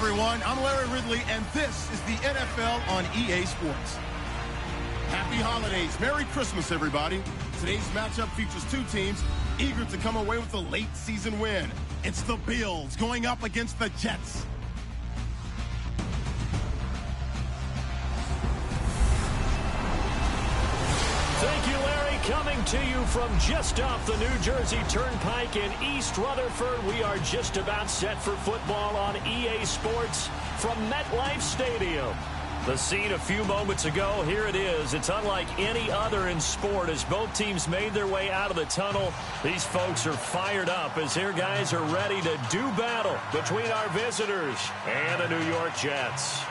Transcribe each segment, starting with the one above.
Everyone, I'm Larry Ridley, and this is the NFL on EA Sports. Happy holidays. Merry Christmas, everybody. Today's matchup features two teams eager to come away with a late season win. It's the Bills going up against the Jets. Thank you, Larry. Coming to you from just off the New Jersey Turnpike in East Rutherford, we are just about set for football on EA Sports from MetLife Stadium. The scene a few moments ago, here it is. It's unlike any other in sport as both teams made their way out of the tunnel. These folks are fired up as their guys are ready to do battle between our visitors and the New York Jets.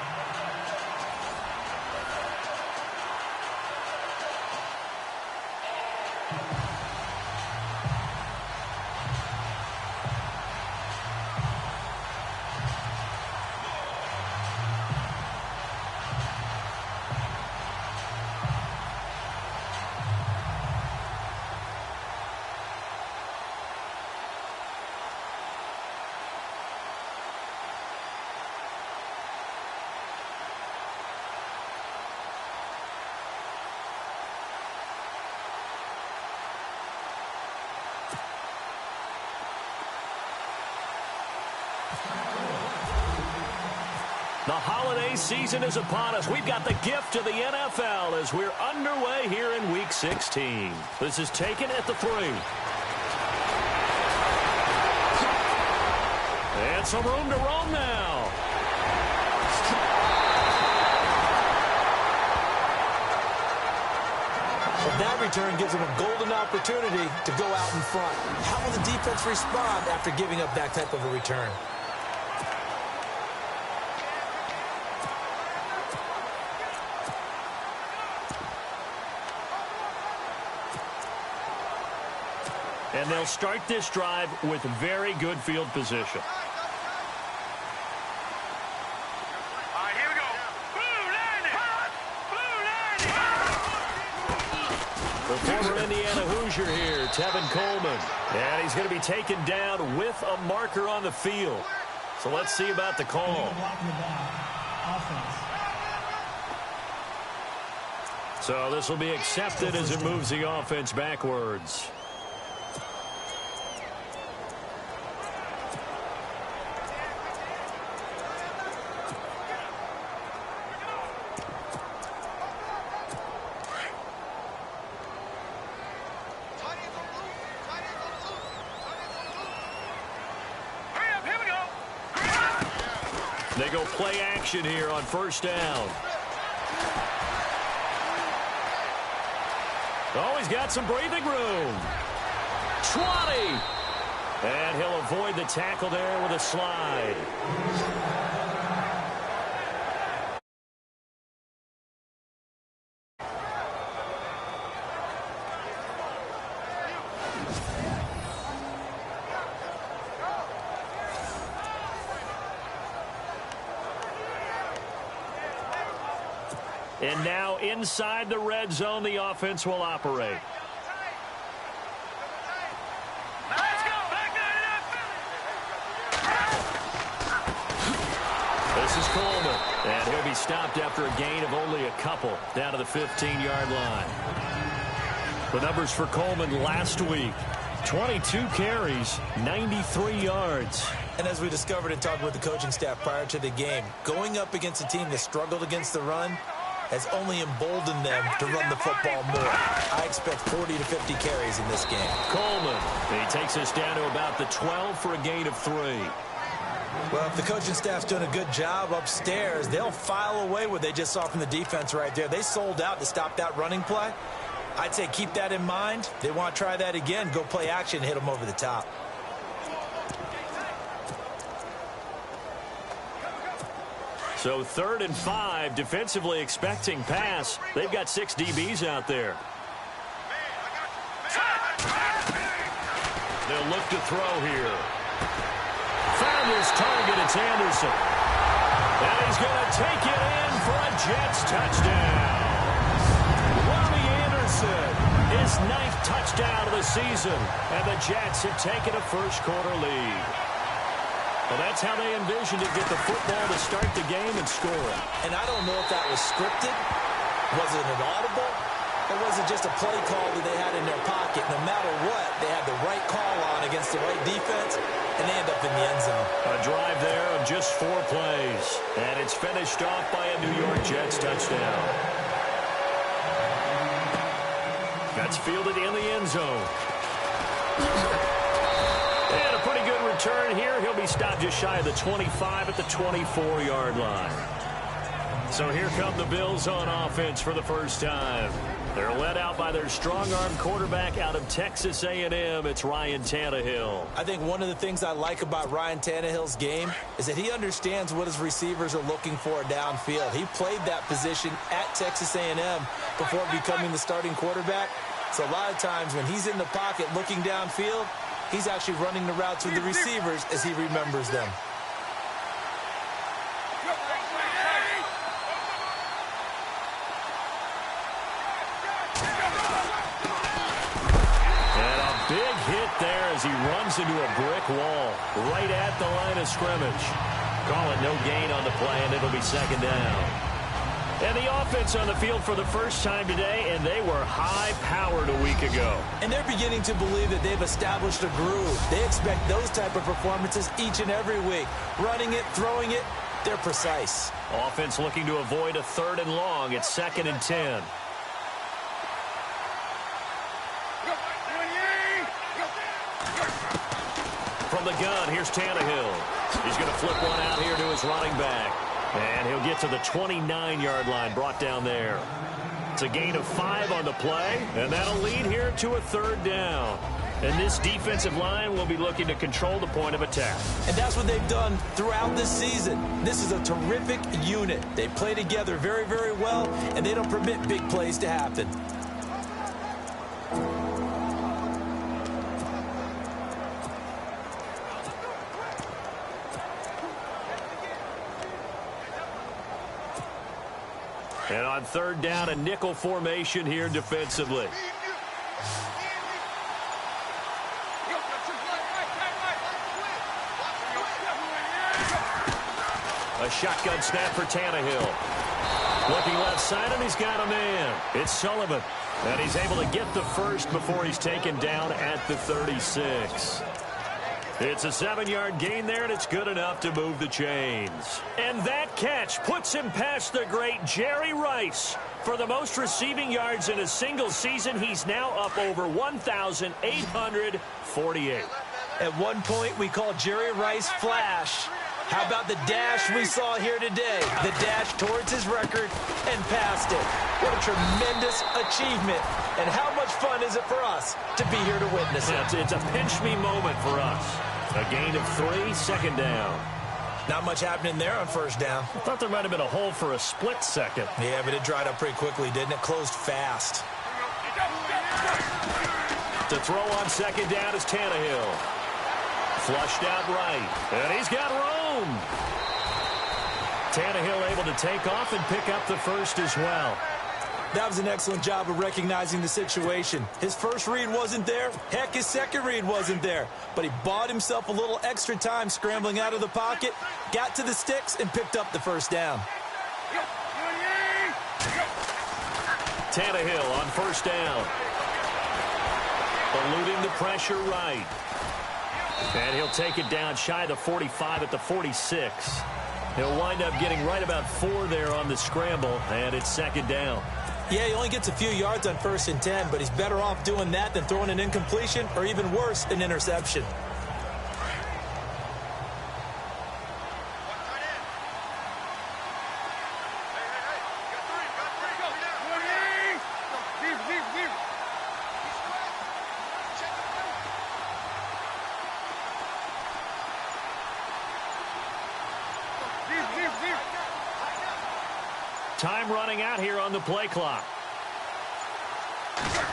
The holiday season is upon us. We've got the gift of the NFL as we're underway here in Week 16. This is taken at the 3. And some room to roam now. But that return gives them a golden opportunity to go out in front. How will the defense respond after giving up that type of a return? And they'll start this drive with very good field position. All right, here we go. The former Indiana Hoosier here, Tevin Coleman. And he's going to be taken down with a marker on the field. So let's see about the call. So this will be accepted as it moves the offense backwards. They go play action here on first down. Oh, he's got some breathing room. 20. And he'll avoid the tackle there with a slide. And now inside the red zone, the offense will operate. This is Coleman, and he'll be stopped after a gain of only a couple down to the 15-yard line. The numbers for Coleman last week: 22 carries, 93 yards. And as we discovered in talking with the coaching staff prior to the game, going up against a team that struggled against the run has only emboldened them to run the football more. I expect 40 to 50 carries in this game. Coleman, he takes us down to about the 12 for a gain of 3. Well, if the coaching staff's doing a good job upstairs, they'll file away what they just saw from the defense right there. They sold out to stop that running play. I'd say keep that in mind. They want to try that again, go play action, hit them over the top. So 3rd and 5, defensively expecting pass. They've got 6 DBs out there. They'll look to throw here. Found his target, it's Anderson. And he's going to take it in for a Jets touchdown. Robbie Anderson, his 9th touchdown of the season. And the Jets have taken a first-quarter lead. Well, that's how they envisioned it, get the football to start the game and score it. And I don't know if that was scripted. Was it an audible? Or was it just a play call that they had in their pocket? No matter what, they had the right call on against the right defense, and they end up in the end zone. A drive there of just 4 plays. And it's finished off by a New York Jets touchdown. That's fielded in the end zone. And a pretty good return here. He'll be stopped just shy of the 25 at the 24-yard line. So here come the Bills on offense for the first time. They're led out by their strong-arm quarterback out of Texas A&M. It's Ryan Tannehill. I think one of the things I like about Ryan Tannehill's game is that he understands what his receivers are looking for downfield. He played that position at Texas A&M before becoming the starting quarterback. So a lot of times when he's in the pocket looking downfield, he's actually running the routes with the receivers as he remembers them. And a big hit there as he runs into a brick wall right at the line of scrimmage. Call it no gain on the play, and it'll be 2nd down. And the offense on the field for the first time today, and they were high-powered a week ago. And they're beginning to believe that they've established a groove. They expect those type of performances each and every week. Running it, throwing it, they're precise. Offense looking to avoid a 3rd and long. It's 2nd and 10. From the gun, here's Tannehill. He's going to flip one out here to his running back. And he'll get to the 29-yard line, brought down there. It's a gain of 5 on the play, and that'll lead here to a 3rd down. And this defensive line will be looking to control the point of attack. And that's what they've done throughout this season. This is a terrific unit. They play together very, very well, and they don't permit big plays to happen. And on 3rd down, a nickel formation here defensively. A shotgun snap for Tannehill. Looking left side, and he's got a man. It's Sullivan. And he's able to get the first before he's taken down at the 36. It's a 7-yard gain there, and it's good enough to move the chains. And that catch puts him past the great Jerry Rice. For the most receiving yards in a single season, he's now up over 1,848. At one point, we called Jerry Rice Flash. How about the dash we saw here today? The dash towards his record and past it. What a tremendous achievement. And how much fun is it for us to be here to witness it? It's a pinch-me moment for us. A gain of 3, second down. Not much happening there on first down. I thought there might have been a hole for a split second. Yeah, but it dried up pretty quickly, didn't it? Closed fast. To throw on second down is Tannehill. Flushed out right. And he's got room. Tannehill able to take off and pick up the first as well. That was an excellent job of recognizing the situation. His first read wasn't there. Heck, his second read wasn't there. But he bought himself a little extra time scrambling out of the pocket, got to the sticks, and picked up the first down. Tannehill on first down. Eluding the pressure right. And he'll take it down shy of the 45 at the 46. He'll wind up getting right about 4 there on the scramble, and it's second down. Yeah, he only gets a few yards on 1st and 10, but he's better off doing that than throwing an incompletion or even worse, an interception. Time running out here on the play clock.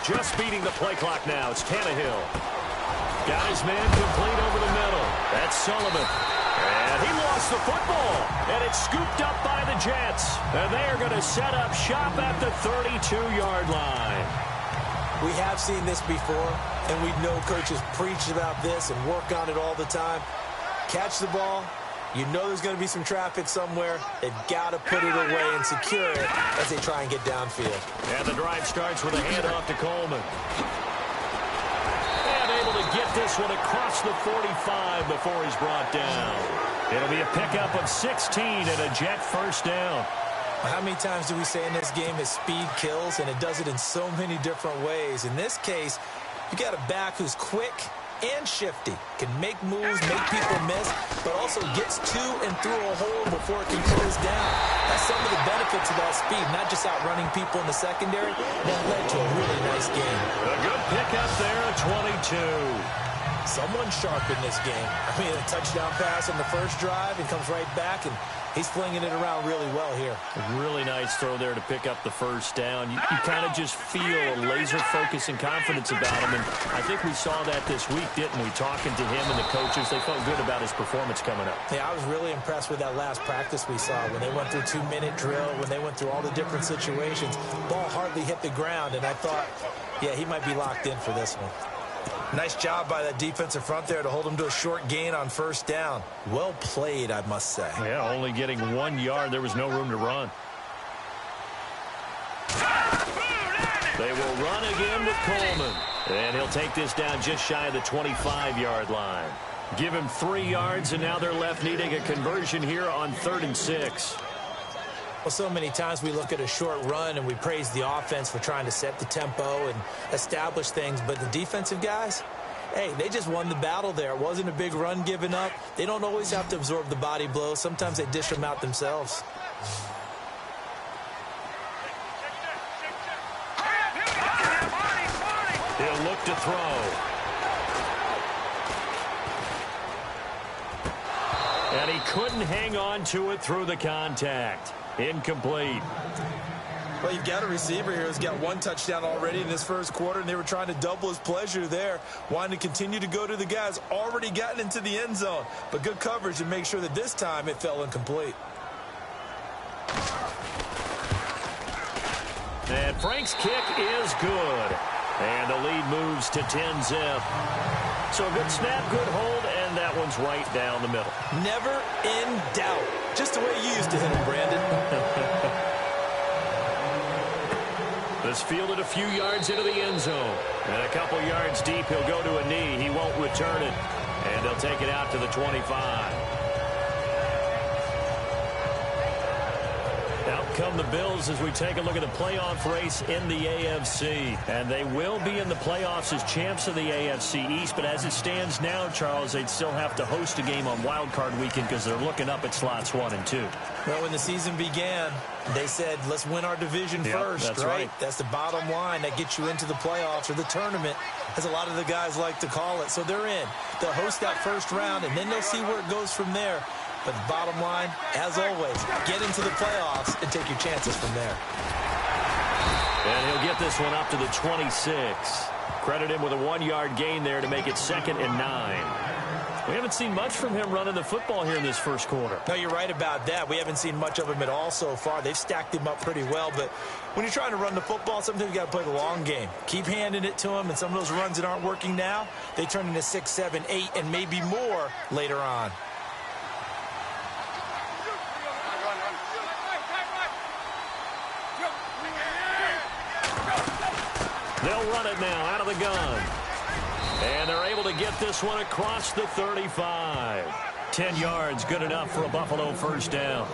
Just beating the play clock now. It's Tannehill. Got his man complete over the middle. That's Sullivan. And he lost the football. And it's scooped up by the Jets. And they are going to set up shop at the 32-yard line. We have seen this before, and we know coaches preach about this and work on it all the time. Catch the ball. You know there's going to be some traffic somewhere. They've got to put it away and secure it as they try and get downfield. And the drive starts with a handoff to Coleman. And able to get this one across the 45 before he's brought down. It'll be a pickup of 16 and a Jet first down. How many times do we say in this game that speed kills, and it does it in so many different ways? In this case, you got a back who's quick and shifty, can make moves, make people miss, but also gets to and through a hole before it can close down. That's some of the benefits of that speed, not just outrunning people in the secondary. That led to a really nice game. A good pickup there at 22. Someone sharp in this game. I mean, a touchdown pass on the first drive and comes right back, and he's flinging it around really well here. A really nice throw there to pick up the first down. You kind of just feel a laser focus and confidence about him, and I think we saw that this week, didn't we? Talking to him and the coaches, they felt good about his performance coming up. Yeah, I was really impressed with that last practice we saw when they went through 2-minute drill, when they went through all the different situations. Ball hardly hit the ground, and I thought, yeah, he might be locked in for this one. Nice job by that defensive front there to hold him to a short gain on first down. Well played, I must say. Yeah, only getting 1 yard. There was no room to run. They will run again with Coleman. And he'll take this down just shy of the 25-yard line. Give him 3 yards, and now they're left needing a conversion here on 3rd and 6. Well, so many times we look at a short run and we praise the offense for trying to set the tempo and establish things, but the defensive guys, hey, they just won the battle there. It wasn't a big run given up. They don't always have to absorb the body blows. Sometimes they dish them out themselves. He'll look to throw. And he couldn't hang on to it through the contact. Incomplete. Well, you've got a receiver here who's got 1 touchdown already in this first quarter, and they were trying to double his pleasure there, wanting to continue to go to the guys already gotten into the end zone. But good coverage to make sure that this time it fell incomplete. And Frank's kick is good. And the lead moves to 10-zip. So a good snap, good hold, and that one's right down the middle. Never in doubt. Just the way you used to hit him, Brandon. This fielded a few yards into the end zone. And a couple yards deep, he'll go to a knee. He won't return it. And they'll take it out to the 25. Now come the Bills as we take a look at the playoff race in the AFC. And they will be in the playoffs as champs of the AFC East. But as it stands now, Charles, they'd still have to host a game on Wild Card Weekend because they're looking up at slots 1 and 2. Well, when the season began, they said, let's win our division first, that's right? That's the bottom line. That gets you into the playoffs or the tournament, as a lot of the guys like to call it. So they're in. They'll host that first round, and then they'll see where it goes from there. But the bottom line, as always, get into the playoffs and take your chances from there. And he'll get this one up to the 26. Credit him with a 1-yard gain there to make it 2nd and 9. We haven't seen much from him running the football here in this first quarter. No, you're right about that. We haven't seen much of him at all so far. They've stacked him up pretty well. But when you're trying to run the football, sometimes you got to play the long game. Keep handing it to him, and some of those runs that aren't working now, they turn into 6, 7, 8, and maybe more later on. They'll run it now out of the gun. And they're able to get this one across the 35. 10 yards, good enough for a Buffalo first down.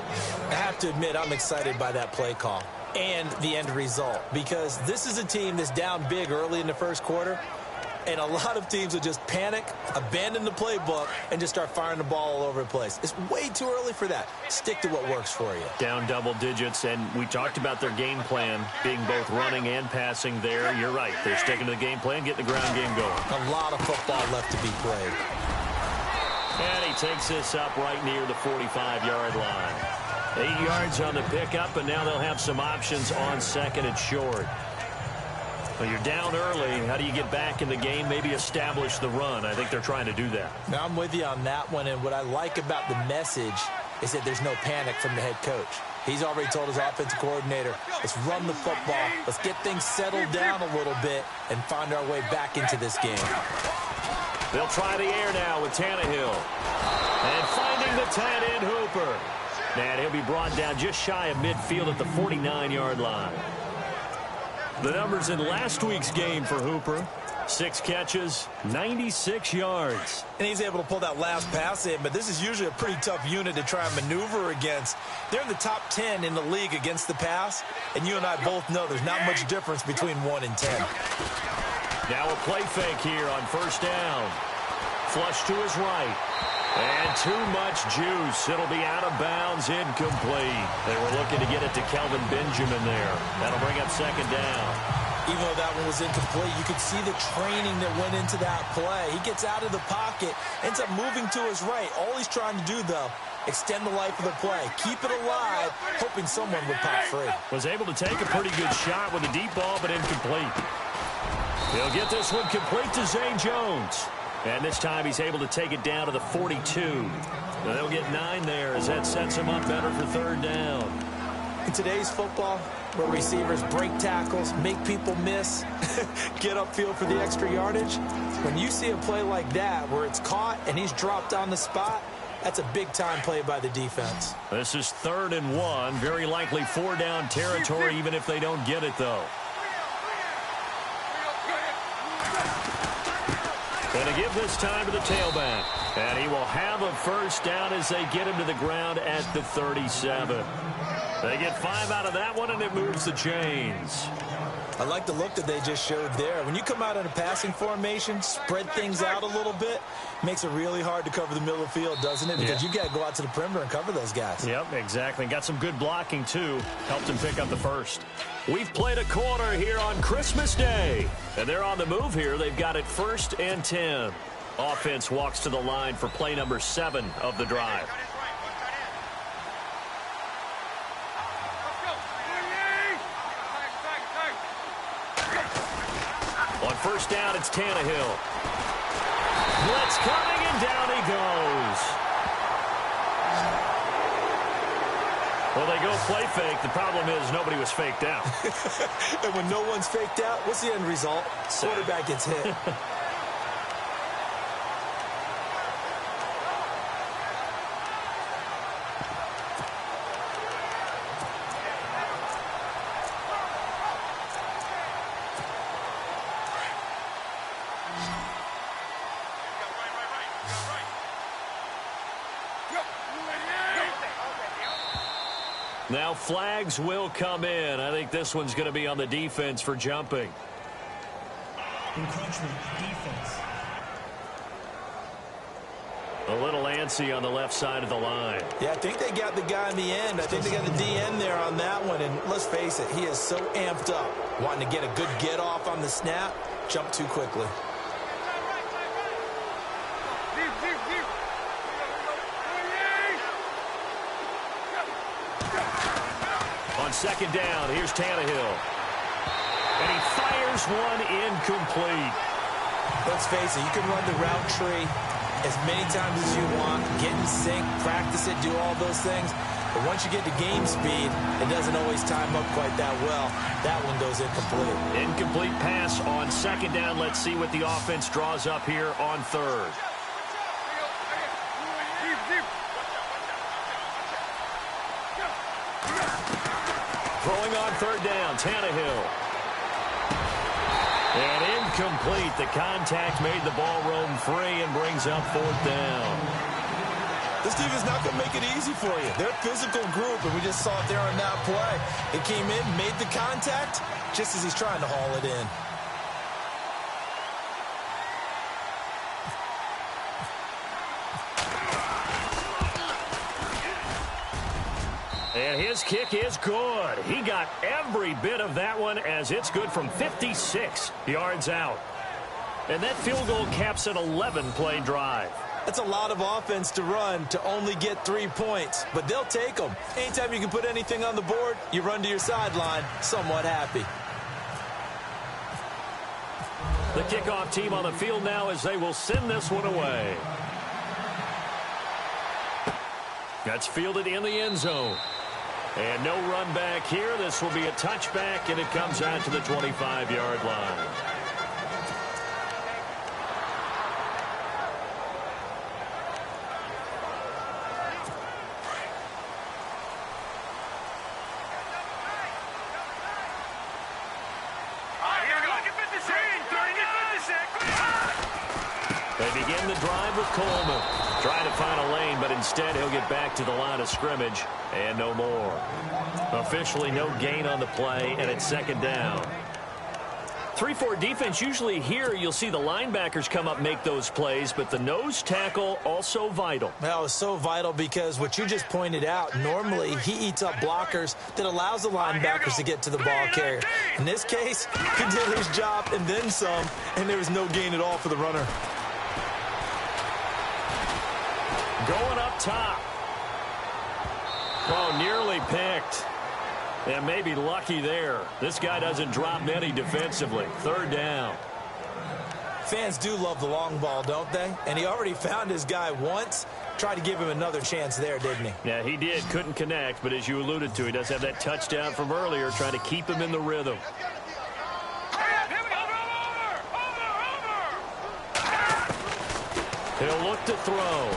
I have to admit, I'm excited by that play call and the end result, because this is a team that's down big early in the first quarter, and a lot of teams will just panic, abandon the playbook, and just start firing the ball all over the place. It's way too early for that. Stick to what works for you. Down double digits, and we talked about their game plan being both running and passing there. You're right. They're sticking to the game plan, getting the ground game going. A lot of football left to be played. And he takes this up right near the 45-yard line. 8 yards on the pickup, and now they'll have some options on 2nd and short. Well, you're down early. How do you get back in the game? Maybe establish the run. I think they're trying to do that. Now, I'm with you on that one, and what I like about the message is that there's no panic from the head coach. He's already told his offensive coordinator, let's run the football, let's get things settled down a little bit, and find our way back into this game. They'll try the air now with Tannehill. And finding the tight end, Hooper. And he'll be brought down just shy of midfield at the 49-yard line. The numbers in last week's game for Hooper: 6 catches, 96 yards. And he's able to pull that last pass in, but this is usually a pretty tough unit to try and maneuver against. They're in the top 10 in the league against the pass, and you and I both know there's not much difference between 1 and 10. Now a play fake here on first down. Flush to his right. And too much juice. It'll be out of bounds, incomplete. They were looking to get it to Kelvin Benjamin there. That'll bring up 2nd down. Even though that one was incomplete, you could see the training that went into that play. He gets out of the pocket, ends up moving to his right. All he's trying to do, though, extend the life of the play. Keep it alive, hoping someone would pop free. Was able to take a pretty good shot with a deep ball, but incomplete. He'll get this one complete to Zay Jones. And this time he's able to take it down to the 42. Now they'll get 9 there as that sets him up better for 3rd down. In today's football, where receivers break tackles, make people miss, get upfield for the extra yardage, when you see a play like that where it's caught and he's dropped on the spot, that's a big-time play by the defense. This is 3rd and 1. Very likely 4-down territory, even if they don't get it, though. Going to give this time to the tailback. And he will have a first down as they get him to the ground at the 37. They get 5 out of that one, and it moves the chains. I like the look that they just showed there. When you come out in a passing formation, spread things out a little bit, makes it really hard to cover the middle of the field, doesn't it? Because you got to go out to the perimeter and cover those guys. Yep, exactly. Got some good blocking, too. Helped him pick up the first. We've played a quarter here on Christmas Day. And they're on the move here. They've got it 1st and 10. Offense walks to the line for play number 7 of the drive. On first down, it's Tannehill. Blitz coming, and down he goes. Well, they go play fake. The problem is nobody was faked out. And when no one's faked out, what's the end result? Quarterback gets hit. Now flags will come in. I think this one's going to be on the defense for jumping. Encroachment defense. A little antsy on the left side of the line. Yeah, I think they got the guy in the end. I think they got the DN there on that one. And let's face it, he is so amped up, wanting to get a good get off on the snap, jump too quickly. On second down, here's Tannehill. And he fires one incomplete. Let's face it, you can run the route tree as many times as you want, get in sync, practice it, do all those things. But once you get to game speed, it doesn't always time up quite that well. That one goes incomplete. Incomplete pass on second down. Let's see what the offense draws up here on third. Throwing on third down, Tannehill. And incomplete. The contact made the ball roam free and brings up fourth down. This defense is not going to make it easy for you. They're a physical group, and we just saw it there on that play. It came in, made the contact, just as he's trying to haul it in. And his kick is good. He got every bit of that one as it's good from 56 yards out. And that field goal caps an 11-play drive. That's a lot of offense to run to only get 3 points, but they'll take them. Anytime you can put anything on the board, you run to your sideline somewhat happy. The kickoff team on the field now as they will send this one away. That's fielded in the end zone. And no run back here. This will be a touchback, and it comes out to the 25-yard line. They begin the drive with Coleman. Trying to find a lane, but instead he'll get back to the line of scrimmage and no more. Officially no gain on the play, and it's second down. 3-4 defense, usually here you'll see the linebackers come up make those plays, but the nose tackle also vital. Well, it's so vital because what you just pointed out, normally he eats up blockers that allows the linebackers to get to the ball carrier. In this case, he did his job and then some, and there was no gain at all for the runner. Going up top. Oh, nearly picked. And maybe lucky there. This guy doesn't drop many defensively. Third down. Fans do love the long ball, don't they? And he already found his guy once. Tried to give him another chance there, didn't he? Yeah, he did. Couldn't connect, but as you alluded to, he does have that touchdown from earlier, trying to keep him in the rhythm. He'll look to throw.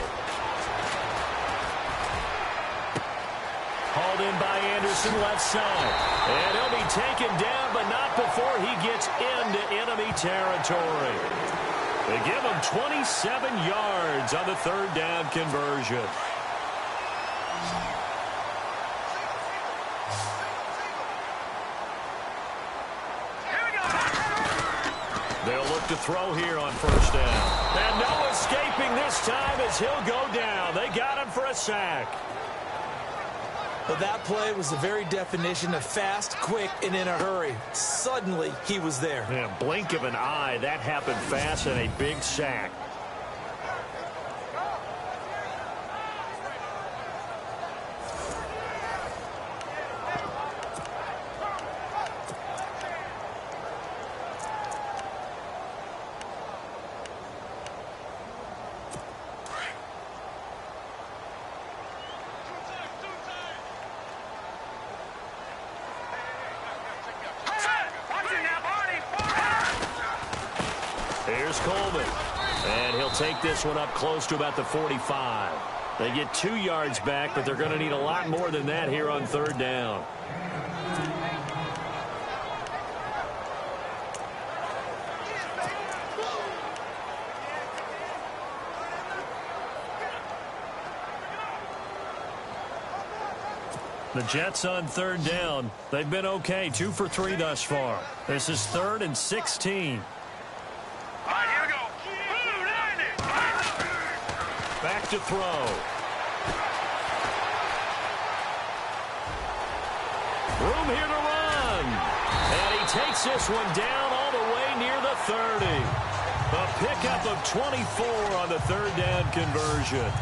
Hauled in by Anderson, left side. And he'll be taken down, but not before he gets into enemy territory. They give him 27 yards on the third down conversion. They'll look to throw here on first down. And no escaping this time as he'll go down. They got him for a sack. But that play was the very definition of fast, quick, and in a hurry. Suddenly, he was there. Yeah, blink of an eye. That happened fast and a big sack. Here's Coleman. And he'll take this one up close to about the 45. They get 2 yards back, but they're going to need a lot more than that here on third down. The Jets on third down. They've been okay, 2 for 3 thus far. This is 3rd and 16. All right, here we go. Back to throw. Room here to run. And he takes this one down all the way near the 30. A pickup of 24 on the third down conversion.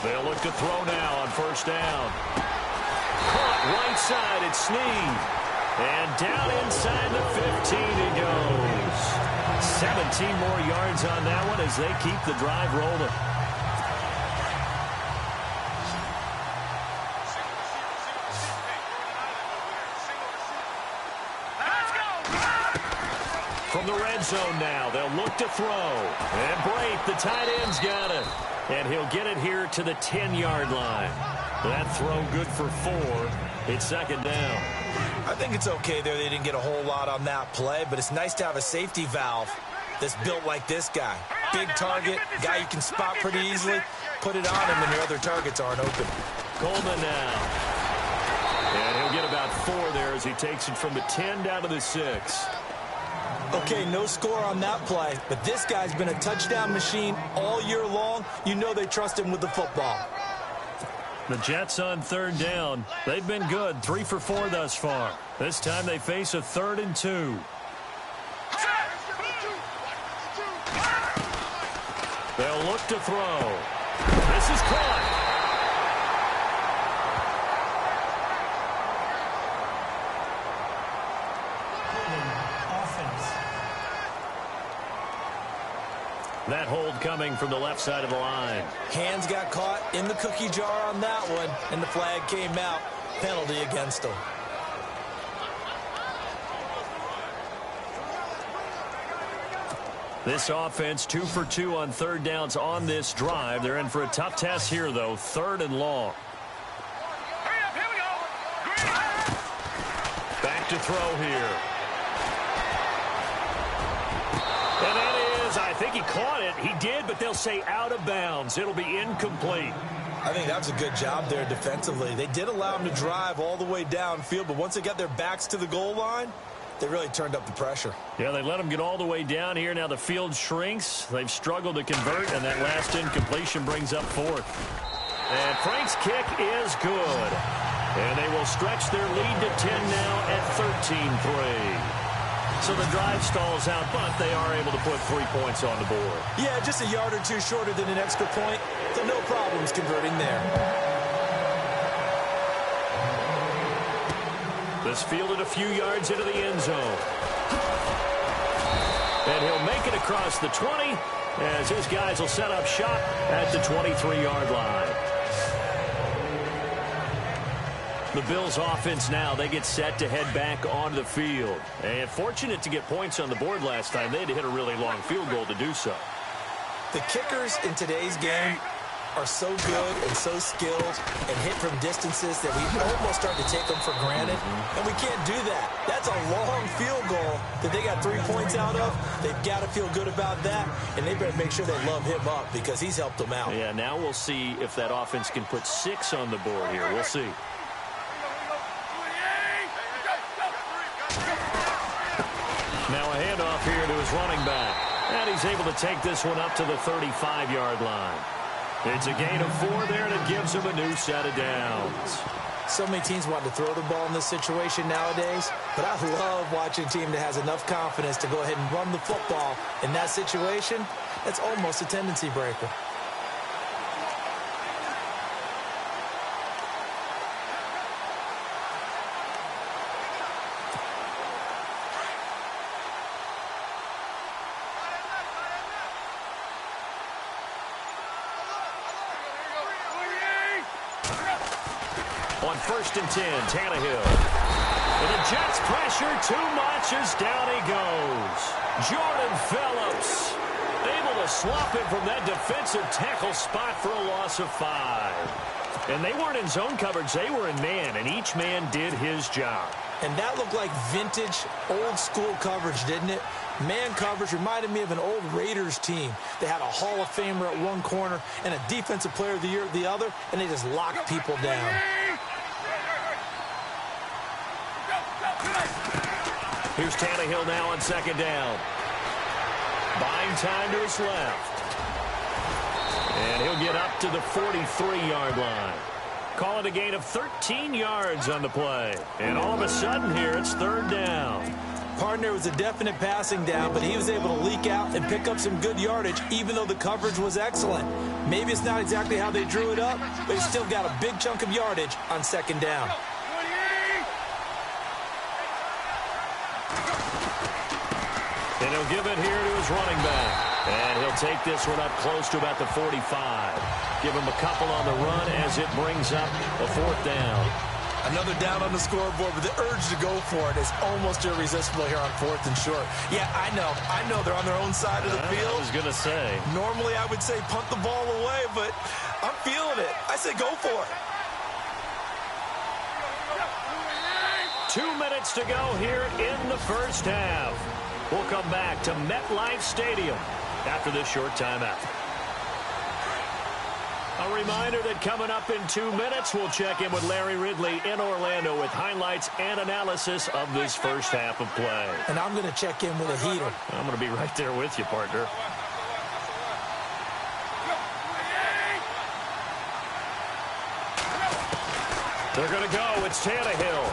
They'll look to throw now on first down. Caught right side, it's Snead. And down inside the 15 he goes. 17 more yards on that one as they keep the drive rolling. From the red zone now, they'll look to throw. And Brate, the tight end's got it. And he'll get it here to the 10-yard line. That throw good for 4. It's second down. I think it's okay there. They didn't get a whole lot on that play, but it's nice to have a safety valve that's built like this guy. Big target, guy you can spot pretty easily. Put it on him when your other targets aren't open. Coleman now. And he'll get about 4 there as he takes it from the 10 down to the 6. Okay, no score on that play, but this guy's been a touchdown machine all year long. You know they trust him with the football. The Jets on third down. They've been good, 3 for 4 thus far. This time they face a 3rd and 2. They'll look to throw. This is caught. That hold coming from the left side of the line. Hands got caught in the cookie jar on that one, and the flag came out. Penalty against him. This offense 2 for 2 on third downs on this drive. They're in for a tough test here, though. 3rd and long. Hurry up, here we go. Back to throw here. And that is, I think he caught it. He did, but they'll say out of bounds. It'll be incomplete. I think that was a good job there defensively. They did allow him to drive all the way downfield, but once they got their backs to the goal line, they really turned up the pressure. Yeah, they let him get all the way down here. Now the field shrinks. They've struggled to convert, and that last incompletion brings up 4th. And Frank's kick is good. And they will stretch their lead to 10 now at 13-3. So the drive stalls out, but they are able to put 3 points on the board. Yeah, just a yard or two shorter than an extra point, so no problems converting there. This fielded a few yards into the end zone. And he'll make it across the 20 as his guys will set up shop at the 23-yard line. The Bills offense now, they get set to head back onto the field. And fortunate to get points on the board last time. They had to hit a really long field goal to do so. The kickers in today's game are so good and so skilled and hit from distances that we almost start to take them for granted. And we can't do that. That's a long field goal that they got 3 points out of. They've got to feel good about that, and they better make sure they love him up because he's helped them out. Yeah, now we'll see if that offense can put 6 on the board here. We'll see. Now a handoff here to his running back. And he's able to take this one up to the 35-yard line. It's a gain of 4 there, and it gives him a new set of downs. So many teams want to throw the ball in this situation nowadays, but I love watching a team that has enough confidence to go ahead and run the football in that situation. That's almost a tendency breaker. On 1st and 10, Tannehill. And the Jets pressure too much as down he goes. Jordan Phillips able to swap him from that defensive tackle spot for a loss of 5. And they weren't in zone coverage. They were in man, and each man did his job. And that looked like vintage, old-school coverage, didn't it? Man coverage reminded me of an old Raiders team. They had a Hall of Famer at one corner and a Defensive Player of the Year at the other, and they just locked people down. Here's Tannehill now on second down. Buying time to his left. And he'll get up to the 43-yard line. Call it a gain of 13 yards on the play. And all of a sudden here, it's third down. Partner was a definite passing down, but he was able to leak out and pick up some good yardage, even though the coverage was excellent. Maybe it's not exactly how they drew it up, but he still got a big chunk of yardage on second down. And he'll give it here to his running back. And he'll take this one up close to about the 45. Give him a couple on the run as it brings up a fourth down. Another down on the scoreboard, but the urge to go for it is almost irresistible here on fourth and short. Yeah, I know they're on their own side of the field. I was going to say. Normally I would say punt the ball away, but I'm feeling it. I say go for it. 2 minutes to go here in the first half. We'll come back to MetLife Stadium after this short timeout. A reminder that coming up in 2 minutes, we'll check in with Larry Ridley in Orlando with highlights and analysis of this first half of play. And I'm going to check in with a heater. I'm going to be right there with you, partner. They're going to go. It's Tannehill.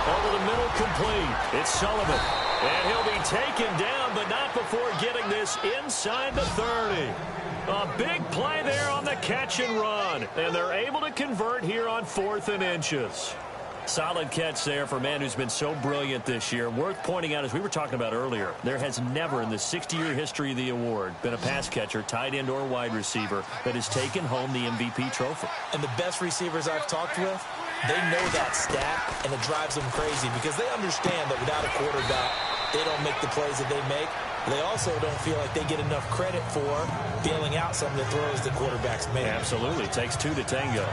Over the middle, complete. It's Sullivan. And he'll be taken down, but not before getting this inside the 30. A big play there on the catch and run. And they're able to convert here on 4th and inches. Solid catch there for a man who's been so brilliant this year. Worth pointing out, as we were talking about earlier, there has never in the 60-year history of the award been a pass catcher, tight end, or wide receiver that has taken home the MVP trophy. And the best receivers I've talked with, they know that stat, and it drives them crazy because they understand that without a quarterback, they don't make the plays that they make. They also don't feel like they get enough credit for bailing out some of the throws the quarterbacks make. Absolutely. It takes two to tango.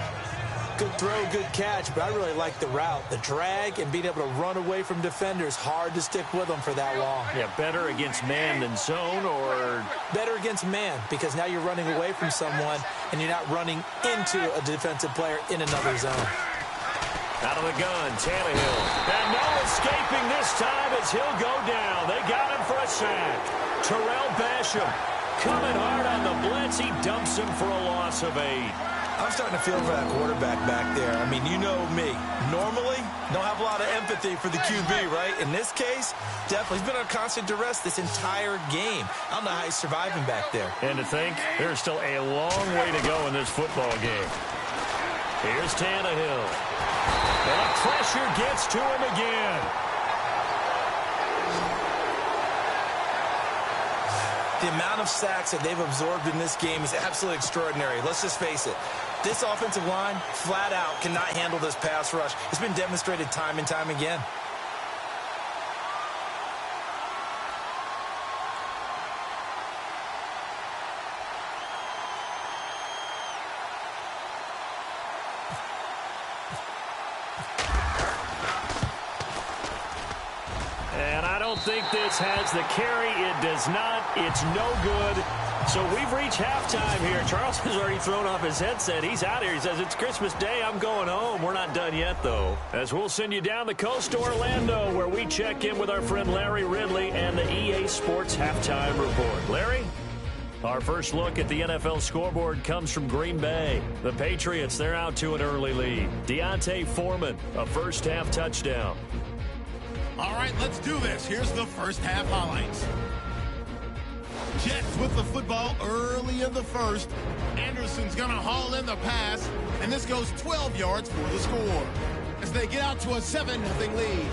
Good throw, good catch, but I really like the route. The drag and being able to run away from defenders, hard to stick with them for that long. Yeah, better against man than zone, or? Better against man, because now you're running away from someone and you're not running into a defensive player in another zone. Out of the gun, Tannehill. And no escaping this time as he'll go down. They got him for a sack. Terrell Basham coming hard on the blitz. He dumps him for a loss of 8. I'm starting to feel for that quarterback back there. I mean, you know me. Normally, don't have a lot of empathy for the QB, right? In this case, definitely. He's been under constant duress this entire game. I don't know how he's surviving back there. And to think, there's still a long way to go in this football game. Here's Tannehill. And the pressure gets to him again. The amount of sacks that they've absorbed in this game is absolutely extraordinary. Let's just face it. This offensive line, flat out, cannot handle this pass rush. It's been demonstrated time and time again. Think this has the carry. It does not. It's no good. So we've reached halftime here. Charles has already thrown off his headset. He's out here. He says, it's Christmas Day. I'm going home. We're not done yet, though. As we'll send you down the coast to Orlando, where we check in with our friend Larry Ridley and the EA Sports Halftime Report. Larry? Our first look at the NFL scoreboard comes from Green Bay. The Patriots, they're out to an early lead. Deontay Foreman, a first-half touchdown. All right, let's do this. Here's the first half highlights. Jets with the football early in the first. Anderson's going to haul in the pass, and this goes 12 yards for the score as they get out to a 7-0 lead.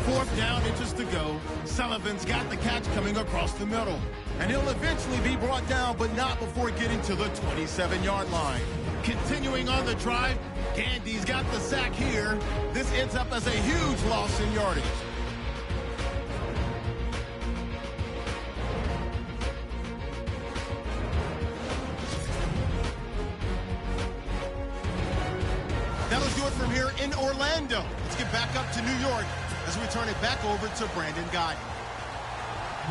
4th down, inches to go. Sullivan's got the catch coming across the middle, and he'll eventually be brought down, but not before getting to the 27-yard line. Continuing on the drive, Gandy's got the sack here. This ends up as a huge loss in yardage. That'll do it from here in Orlando. Let's get back up to New York as we turn it back over to Brandon Guy.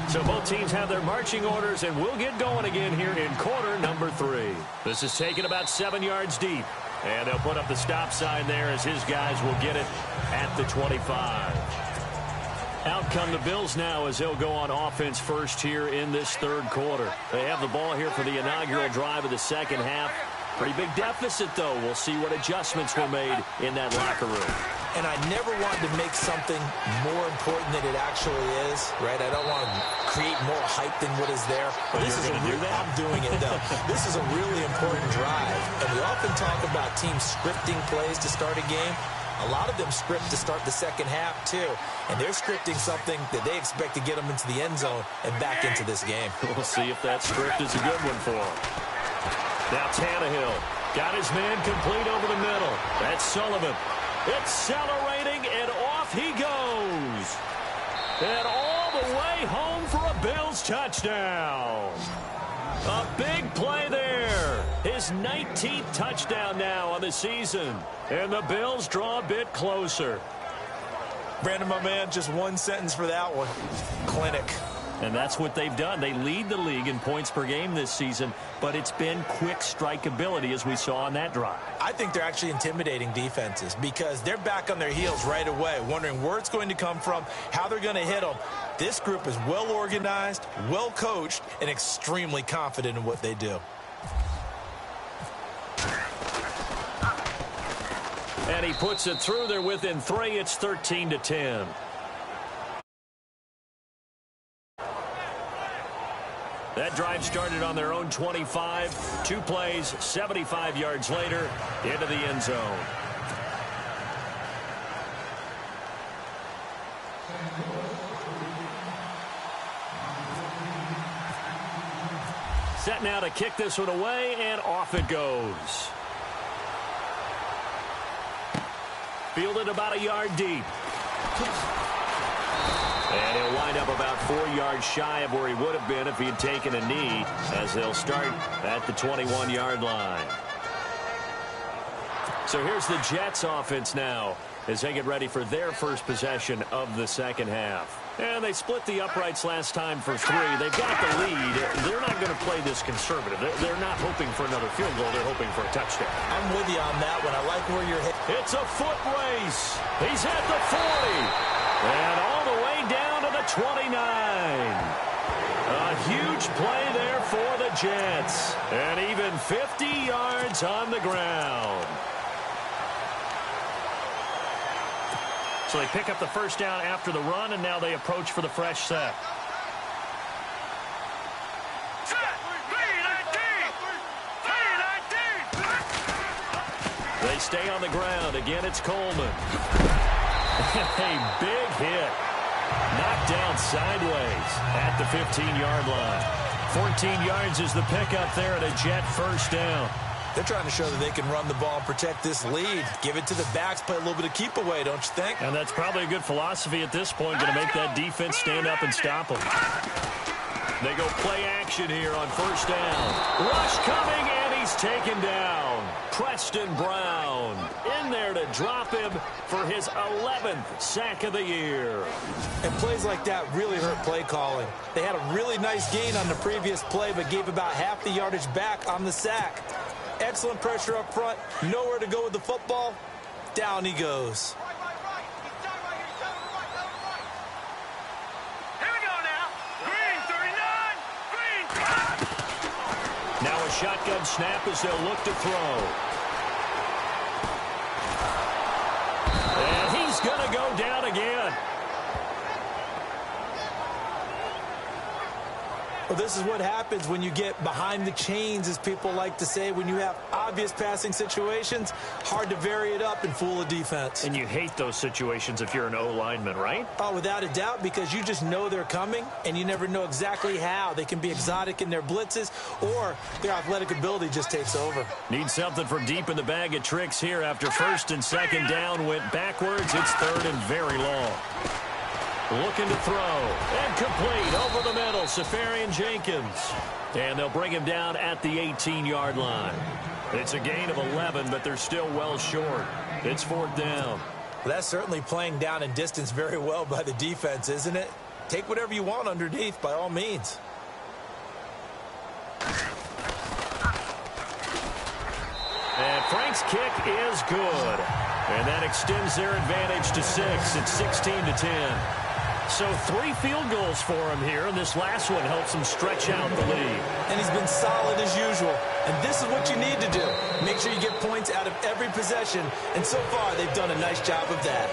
So both teams have their marching orders, and we'll get going again here in quarter number 3. This is taken about 7 yards deep. And they'll put up the stop sign there as his guys will get it at the 25. Out come the Bills now as they'll go on offense first here in this third quarter. They have the ball here for the inaugural drive of the second half. Pretty big deficit, though. We'll see what adjustments were made in that locker room. And I never wanted to make something more important than it actually is, right? I don't want to create more hype than what is there. But this is I'm doing it, though. This is a really important drive. And we often talk about teams scripting plays to start a game. A lot of them script to start the second half, too. And they're scripting something that they expect to get them into the end zone and back into this game. We'll see if that script is a good one for them. Now Tannehill got his man complete over the middle. That's Sullivan. Accelerating, and off he goes. And all the way home for a Bills touchdown. A big play there. His 19th touchdown now on the season. And the Bills draw a bit closer. Brandon, my man, just one sentence for that one. Clinic. And that's what they've done. They lead the league in points per game this season, but it's been quick strikeability as we saw on that drive. I think they're actually intimidating defenses because they're back on their heels right away, wondering where it's going to come from, how they're going to hit them. This group is well organized, well coached, and extremely confident in what they do. And he puts it through. They're within 3. It's 13-10. That drive started on their own 25. 2 plays, 75 yards later, into the end zone. Set now to kick this one away, and off it goes. Fielded about a yard deep. And he'll wind up about 4 yards shy of where he would have been if he had taken a knee, as they'll start at the 21-yard line. So here's the Jets offense now as they get ready for their first possession of the second half. And they split the uprights last time for 3. They've got the lead. They're not going to play this conservative. They're not hoping for another field goal. They're hoping for a touchdown. I'm with you on that one. I like where you're hitting. It's a foot race. He's at the 40. And all the way down to the 29. A huge play there for the Jets. And even 50 yards on the ground. So they pick up the first down after the run, and now they approach for the fresh set. They stay on the ground. Again, it's Coleman. A big hit. Knocked down sideways at the 15-yard line. 14 yards is the pickup there at a Jet first down. They're trying to show that they can run the ball and protect this lead. Give it to the backs, play a little bit of keep away, don't you think? And that's probably a good philosophy at this point, going to make that defense stand up and stop them. They go play action here on first down. Rush coming, and he's taken down. Preston Brown in there to drop him for his 11th sack of the year. And plays like that really hurt play calling. They had a really nice gain on the previous play, but gave about half the yardage back on the sack. Excellent pressure up front. Nowhere to go with the football. Down he goes. Here we go now. Green, 39. Green. Now a shotgun snap as they'll look to throw. And he's going to go down again. Well, this is what happens when you get behind the chains, as people like to say. When you have obvious passing situations, hard to vary it up and fool a defense. And you hate those situations if you're an O-lineman, right? Oh, without a doubt, because you just know they're coming, and you never know exactly how. They can be exotic in their blitzes, or their athletic ability just takes over. Need something for deep in the bag of tricks here after first and second down went backwards. It's third and very long. Looking to throw. And complete over the middle. Safarian Jenkins. And they'll bring him down at the 18-yard line. It's a gain of 11, but they're still well short. It's fourth down. Well, that's certainly playing down and distance very well by the defense, isn't it? Take whatever you want underneath, by all means. And Frank's kick is good. And that extends their advantage to 6. It's 16-10. So 3 field goals for him here, and this last one helps him stretch out the lead. And he's been solid as usual. And this is what you need to do. Make sure you get points out of every possession. And so far, they've done a nice job of that.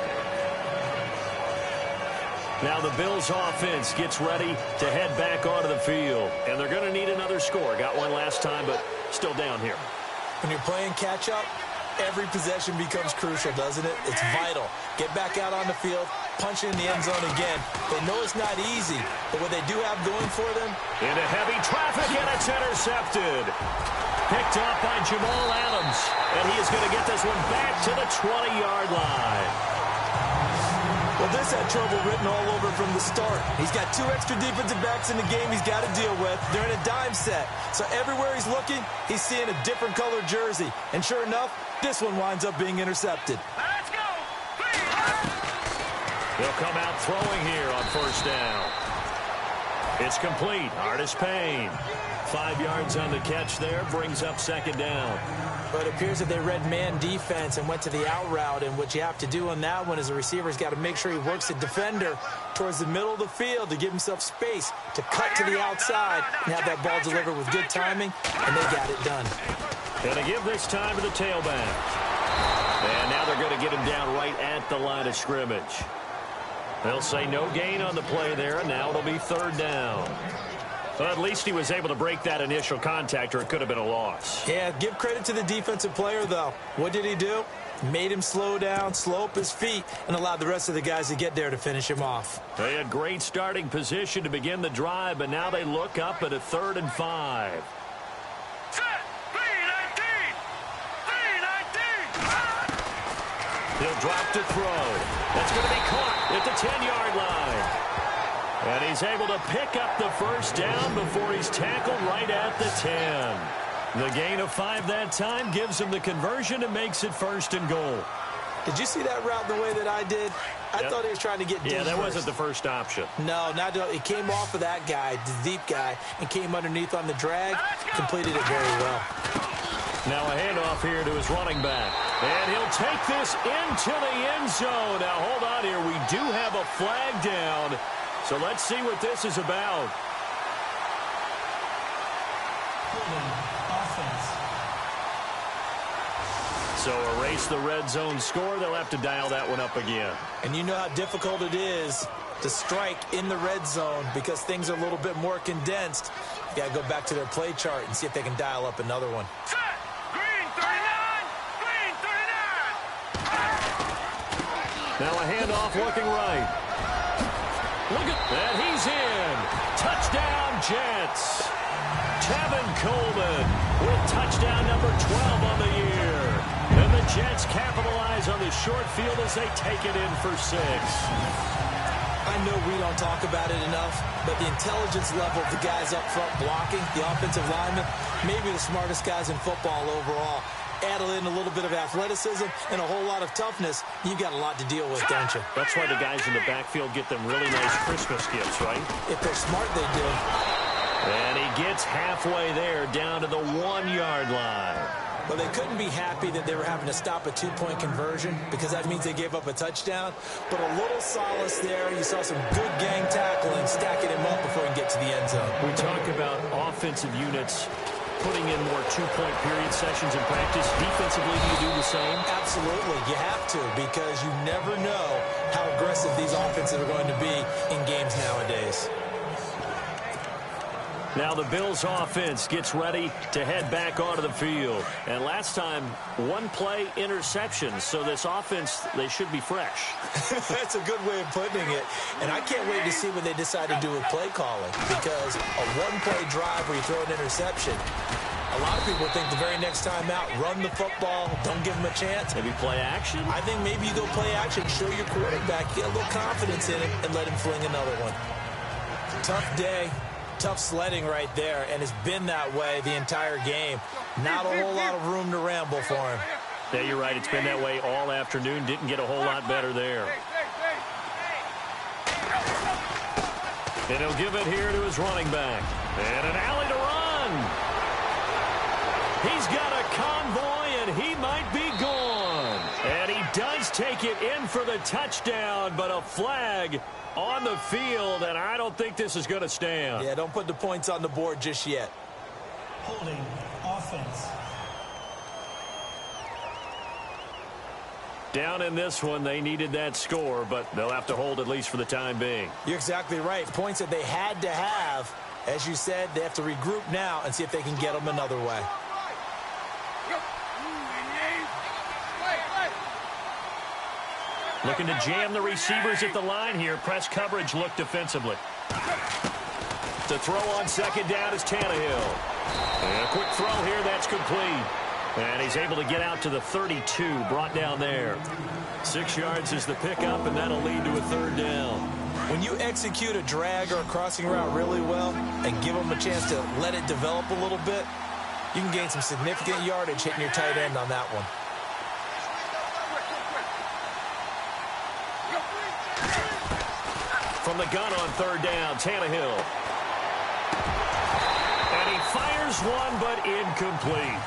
Now the Bills offense gets ready to head back onto the field. And they're going to need another score. Got one last time, but still down here. When you're playing catch-up, every possession becomes crucial, doesn't it? It's vital. Get back out on the field, punch in the end zone again. They know it's not easy, but what they do have going for them... Into heavy traffic, and it's intercepted. Picked up by Jamal Adams, and he is going to get this one back to the 20-yard line. Well, this had trouble written all over from the start. He's got 2 extra defensive backs in the game he's got to deal with. They're in a dime set. So everywhere he's looking, he's seeing a different colored jersey. And sure enough, this one winds up being intercepted. Let's go. They'll come out throwing here on first down. It's complete. Artis Payne. 5 yards on the catch there, brings up second down. But it appears that they read man defense and went to the out route, and what you have to do on that one is the receiver's got to make sure he works the defender towards the middle of the field to give himself space to cut to the outside and have that ball delivered with good timing, and they got it done. Going to give this time to the tailback. And now they're going to get him down right at the line of scrimmage. They'll say no gain on the play there, and now it'll be third down. Well, at least he was able to break that initial contact, or it could have been a loss. Yeah, give credit to the defensive player, though. What did he do? Made him slow down, slow up his feet, and allowed the rest of the guys to get there to finish him off. They had great starting position to begin the drive, but now they look up at a 3rd and 5. Set. 3-19. 3-19. He'll drop to throw. That's going to be caught at the 10-yard line. And he's able to pick up the first down before he's tackled right at the 10. The gain of 5 that time gives him the conversion and makes it 1st and goal. Did you see that route the way that I did? I thought he was trying to get deep. Yeah, that first. wasn't the first option. No, not it came off of that guy, the deep guy, and came underneath on the drag, completed it very well. Now a handoff here to his running back. And he'll take this into the end zone. Now hold on here. We do have a flag down. So let's see what this is about. So erase the red zone score. They'll have to dial that one up again. And you know how difficult it is to strike in the red zone because things are a little bit more condensed. You got to go back to their play chart and see if they can dial up another one. Set. Green 39. Green 39. Now a handoff looking right. Look at that. He's in. Touchdown, Jets. Tevin Coleman with touchdown number 12 on the year. And the Jets capitalize on the short field as they take it in for 6. I know we don't talk about it enough, but the intelligence level of the guys up front blocking, the offensive linemen, maybe the smartest guys in football overall. Add in a little bit of athleticism and a whole lot of toughness, you've got a lot to deal with, don't you? That's why the guys in the backfield get them really nice Christmas gifts, right? If they're smart, they do. And he gets halfway there down to the 1-yard line. Well, they couldn't be happy that they were having to stop a 2-point conversion because that means they gave up a touchdown. But a little solace there. You saw some good gang tackling, stacking him up before he can get to the end zone. We talk about offensive units putting in more 2-point period sessions in practice. Defensively, do you do the same? Absolutely. You have to because you never know how aggressive these offenses are going to be in games nowadays. Now the Bills offense gets ready to head back onto the field. And last time, 1-play interception. So this offense, they should be fresh. That's a good way of putting it. And I can't wait to see what they decide to do with play calling. Because a 1-play drive where you throw an interception, a lot of people think the very next time out, run the football, don't give them a chance. Maybe play action? I think maybe you go play action, show your quarterback, get a little confidence in it, and let him fling another one. Tough day. Tough sledding right there, and it's been that way the entire game. Not a whole lot of room to ramble for him. Yeah, you're right. It's been that way all afternoon. Didn't get a whole lot better there. And he'll give it here to his running back. And an alley to run. He's got a convoy, and he might be gone. And he does take it in for the touchdown, but a flag on the field, and I don't think this is going to stand. Yeah, don't put the points on the board just yet. Holding offense. Down in this one, they needed that score, but they'll have to hold at least for the time being. You're exactly right. Points that they had to have. As you said, they have to regroup now and see if they can get them another way. Looking to jam the receivers at the line here. Press coverage look defensively. To throw on second down is Tannehill. And a quick throw here, that's complete. And he's able to get out to the 32, brought down there. 6 yards is the pickup, and that'll lead to a third down. When you execute a drag or a crossing route really well and give them a chance to let it develop a little bit, you can gain some significant yardage hitting your tight end on that one. From the gun on third down, Tannehill. And he fires one, but incomplete.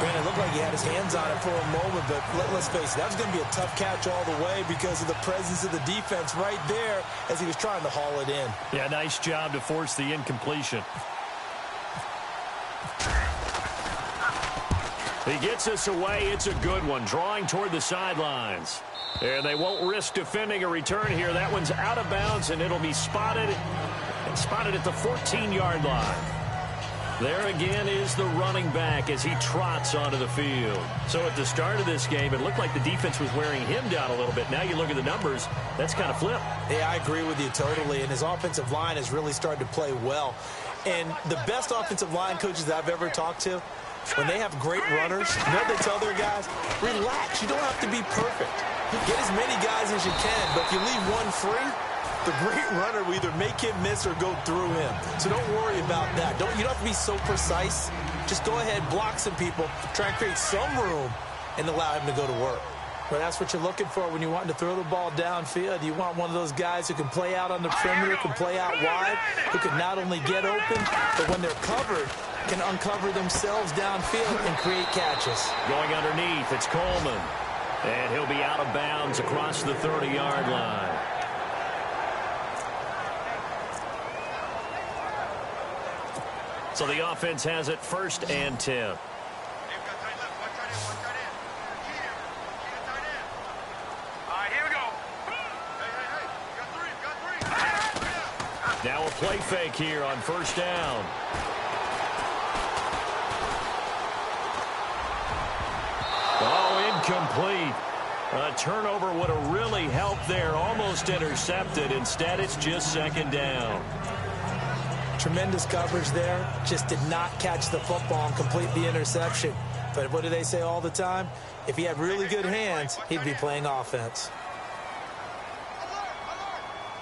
Granted, it looked like he had his hands on it for a moment, but let's face it, that was going to be a tough catch all the way because of the presence of the defense right there as he was trying to haul it in. Yeah, nice job to force the incompletion. He gets us away. It's a good one, drawing toward the sidelines. And they won't risk defending a return here. That one's out of bounds, and it'll be spotted at the 14-yard line. There again is the running back as he trots onto the field. So at the start of this game, it looked like the defense was wearing him down a little bit. Now you look at the numbers, that's kind of flipped. Yeah, I agree with you totally. And his offensive line has really started to play well. And the best offensive line coaches I've ever talked to, when they have great runners, you know what they tell their guys? Relax. You don't have to be perfect. Get as many guys as you can, but if you leave one free, the great runner will either make him miss or go through him. So don't worry about that. You don't have to be so precise. Just go ahead, block some people, try and create some room, and allow him to go to work. Well, that's what you're looking for when you're wanting to throw the ball downfield. You want one of those guys who can play out on the perimeter, can play out wide, who can not only get open, but when they're covered, can uncover themselves downfield and create catches. Going underneath, it's Coleman. And he'll be out of bounds across the 30-yard line. So the offense has it 1st and 10. All right, here we go. Hey, Now a play fake here on 1st down. Oh, incomplete. A turnover would have really helped there. Almost intercepted. Instead, it's just 2nd down. Tremendous coverage there. Just did not catch the football and complete the interception. But what do they say all the time? If he had really good hands, he'd be playing offense.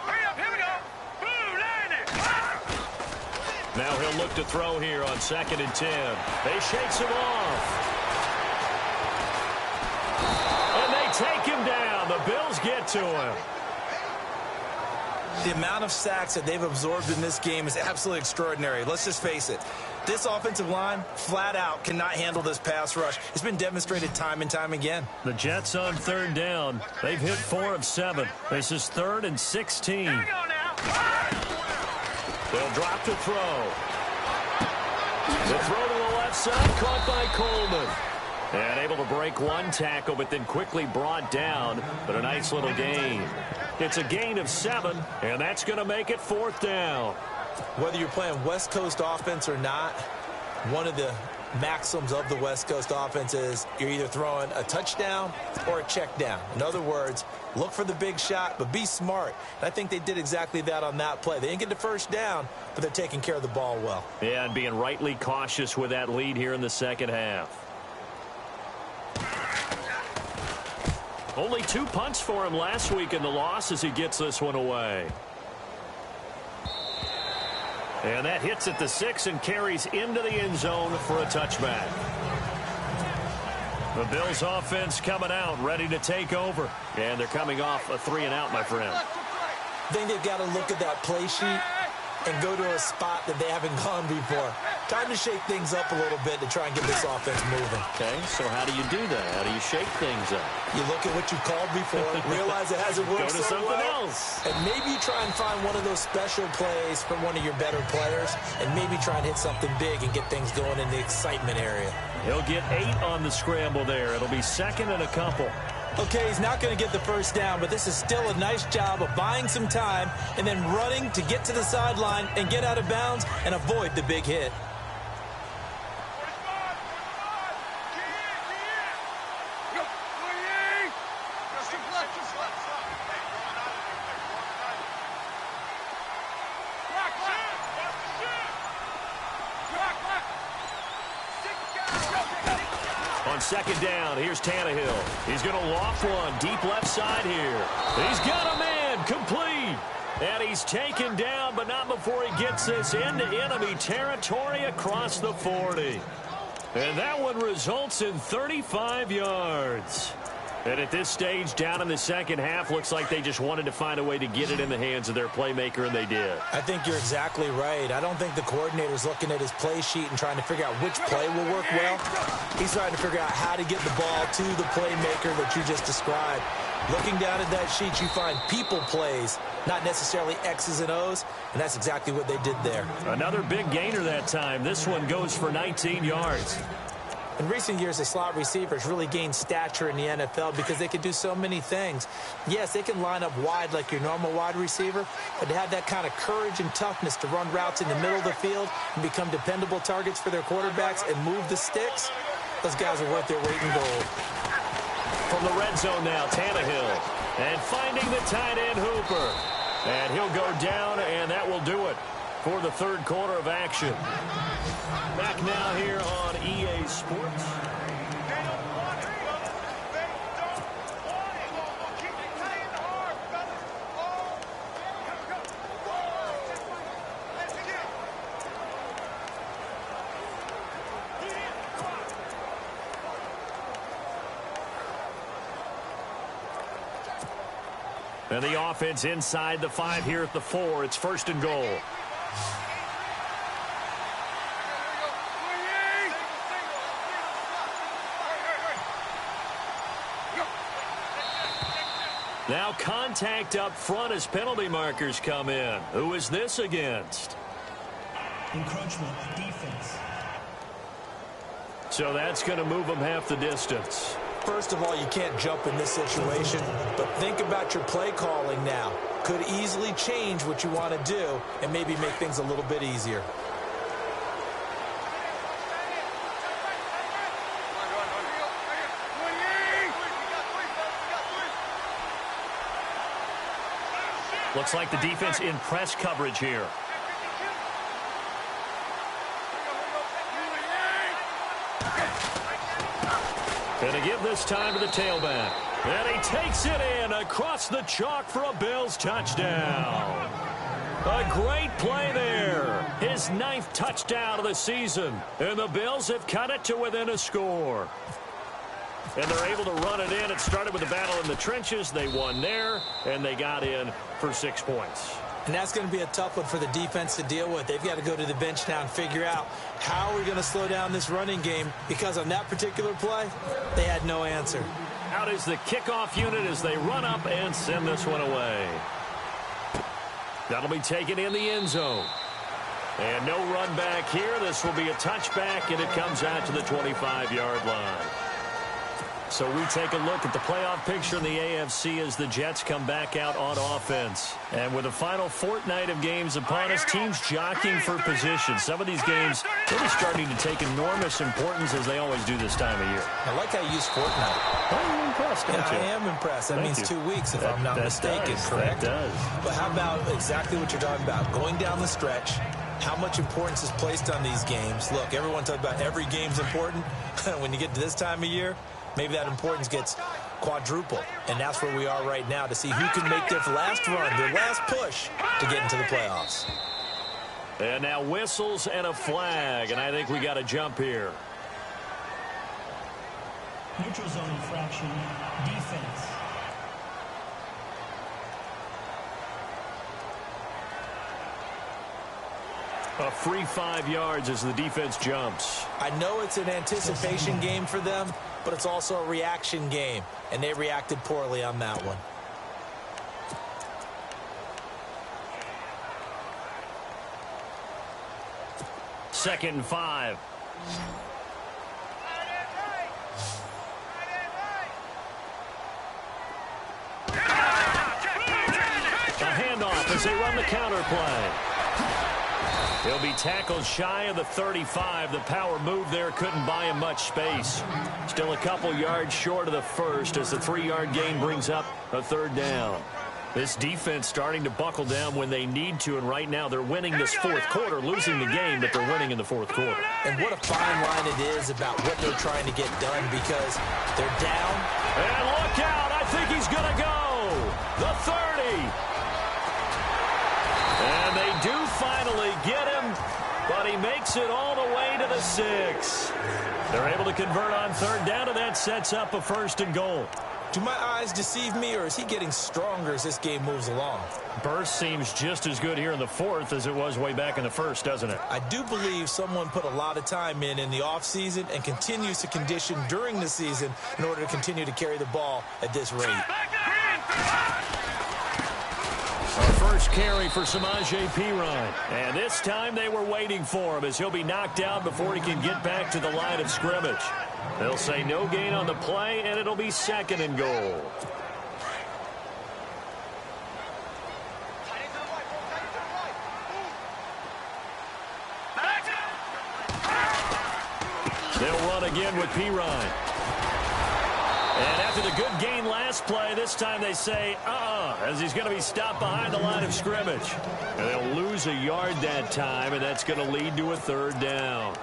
hurry up, here we go. Boom, line it. Now he'll look to throw here on 2nd and 10. They shakes him off. And they take him down. The Bills get to him. The amount of sacks that they've absorbed in this game is absolutely extraordinary. Let's just face it. This offensive line, flat out, cannot handle this pass rush. It's been demonstrated time and time again. The Jets on 3rd down. They've hit 4 of 7. This is 3rd and 16. Here we go now. They'll drop to throw. The throw to the left side, caught by Coleman. And able to break one tackle, but then quickly brought down. But a nice little gain. It's a gain of 7, and that's going to make it 4th down. Whether you're playing West Coast offense or not, one of the maxims of the West Coast offense is you're either throwing a touchdown or a check down. In other words, look for the big shot, but be smart. And I think they did exactly that on that play. They didn't get the 1st down, but they're taking care of the ball well. Yeah, and being rightly cautious with that lead here in the 2nd half. Only 2 punts for him last week in the loss as he gets this one away. And that hits at the 6 and carries into the end zone for a touchback. The Bills offense coming out, ready to take over. And they're coming off a 3-and-out, my friend. I think they've got to look at that play sheet and go to a spot that they haven't gone before. Time to shake things up a little bit to try and get this offense moving. Okay, so how do you do that? How do you shake things up? You look at what you called before, realize it hasn't worked Go to something else. and maybe try and find one of those special plays from one of your better players, and maybe try and hit something big and get things going in the excitement area. He'll get 8 on the scramble there. It'll be second and a couple. Okay, he's not going to get the first down, but this is still a nice job of buying some time and then running to get to the sideline and get out of bounds and avoid the big hit. On second down, here's Tannehill. He's going to loft one deep left side here. He's got a man complete. And he's taken down, but not before he gets this into enemy territory across the 40. And that one results in 35 yards. And at this stage, down in the second half, looks like they just wanted to find a way to get it in the hands of their playmaker, and they did. I think you're exactly right. I don't think the coordinator's looking at his play sheet and trying to figure out which play will work well. He's trying to figure out how to get the ball to the playmaker that you just described. Looking down at that sheet, you find people plays, not necessarily X's and O's, and that's exactly what they did there. Another big gainer that time. This one goes for 19 yards. In recent years, the slot receivers really gained stature in the NFL because they can do so many things. Yes, they can line up wide like your normal wide receiver, but to have that kind of courage and toughness to run routes in the middle of the field and become dependable targets for their quarterbacks and move the sticks, those guys are worth their weight in gold. From the red zone now, Tannehill. And finding the tight end, Hooper. And he'll go down, and that will do it for the third quarter of action. Back now here on EA Sports. And the offense inside the 5 here at the 4. It's first and goal. Now contact up front as penalty markers come in. Who is this against? Encroachment defense. So that's going to move them half the distance. First of all, you can't jump in this situation, but think about your play calling now. Could easily change what you want to do and maybe make things a little bit easier. Looks like the defense in press coverage here. Gonna give this time to the tailback. And he takes it in across the chalk for a Bills touchdown. A great play there. His 9th touchdown of the season. And the Bills have cut it to within a score. And they're able to run it in. It started with a battle in the trenches. They won there, and they got in for 6 points. And that's going to be a tough one for the defense to deal with. They've got to go to the bench now and figure out how we're going to slow down this running game, because on that particular play, they had no answer. Out is the kickoff unit as they run up and send this one away. That'll be taken in the end zone. And no run back here. This will be a touchback, and it comes out to the 25-yard line. So we take a look at the playoff picture in the AFC as the Jets come back out on offense. And with the final fortnight of games upon us, teams jockeying for position. Some of these games really starting to take enormous importance as they always do this time of year. I like how you use fortnight. I'm impressed, don't you? I am impressed. That Thank means you. 2 weeks, if I'm not mistaken, correct? That does. But how about exactly what you're talking about? Going down the stretch, how much importance is placed on these games? Look, everyone talks about every game's important. When you get to this time of year, maybe that importance gets quadrupled. And that's where we are right now, to see who can make their last run, their last push to get into the playoffs. And now whistles and a flag, and I think we got to jump here. Neutral zone infraction. Defense. A free 5 yards as the defense jumps. I know it's an anticipation game for them, but it's also a reaction game, and they reacted poorly on that one. Second and 5. A handoff as they run the counter play. He'll be tackled shy of the 35. The power move there couldn't buy him much space. Still a couple yards short of the first as the 3-yard gain brings up a third down. This defense starting to buckle down when they need to, and right now they're winning this fourth quarter, losing the game, but they're winning in the fourth quarter. And what a fine line it is about what they're trying to get done because they're down. And look out, I think he's going to go. The 30. And they do finally get him, but he makes it all the way to the 6. They're able to convert on third down, and that sets up a 1st and goal. Do my eyes deceive me, or is he getting stronger as this game moves along? Burst seems just as good here in the fourth as it was way back in the first, doesn't it? I do believe someone put a lot of time in the offseason and continues to condition during the season in order to continue to carry the ball at this rate. Our first carry for Samaje Perine. And this time they were waiting for him as he'll be knocked down before he can get back to the line of scrimmage. They'll say no gain on the play, and it'll be 2nd and goal. They'll run again with Perine. And after the good gain last play, this time they say, as he's going to be stopped behind the line of scrimmage. And they'll lose a yard that time, and that's going to lead to a 3rd down.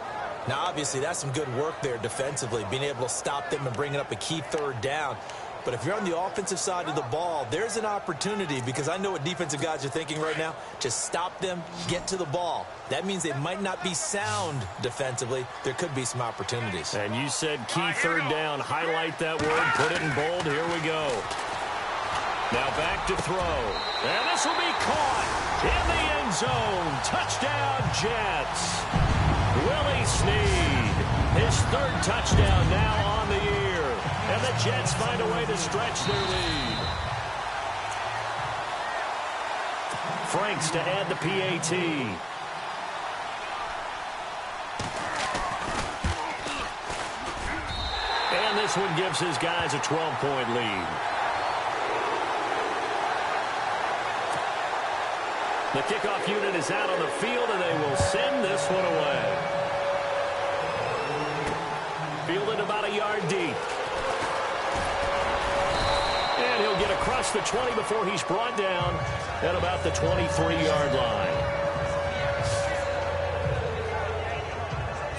Now, obviously, that's some good work there defensively, being able to stop them and bringing up a key 3rd down. But if you're on the offensive side of the ball, there's an opportunity because I know what defensive guys are thinking right now. Just stop them, get to the ball. That means they might not be sound defensively. There could be some opportunities. And you said key 3rd down. Highlight that word. Put it in bold. Here we go. Now back to throw. And this will be caught in the end zone. Touchdown, Jets. Willie Snead. His 3rd touchdown now on the year. And the Jets find a way to stretch their lead. Franks to add the PAT. And this one gives his guys a 12-point lead. The kickoff unit is out on the field, and they will send this one away. Fielded about a yard deep. And he'll get across the 20 before he's brought down at about the 23-yard line.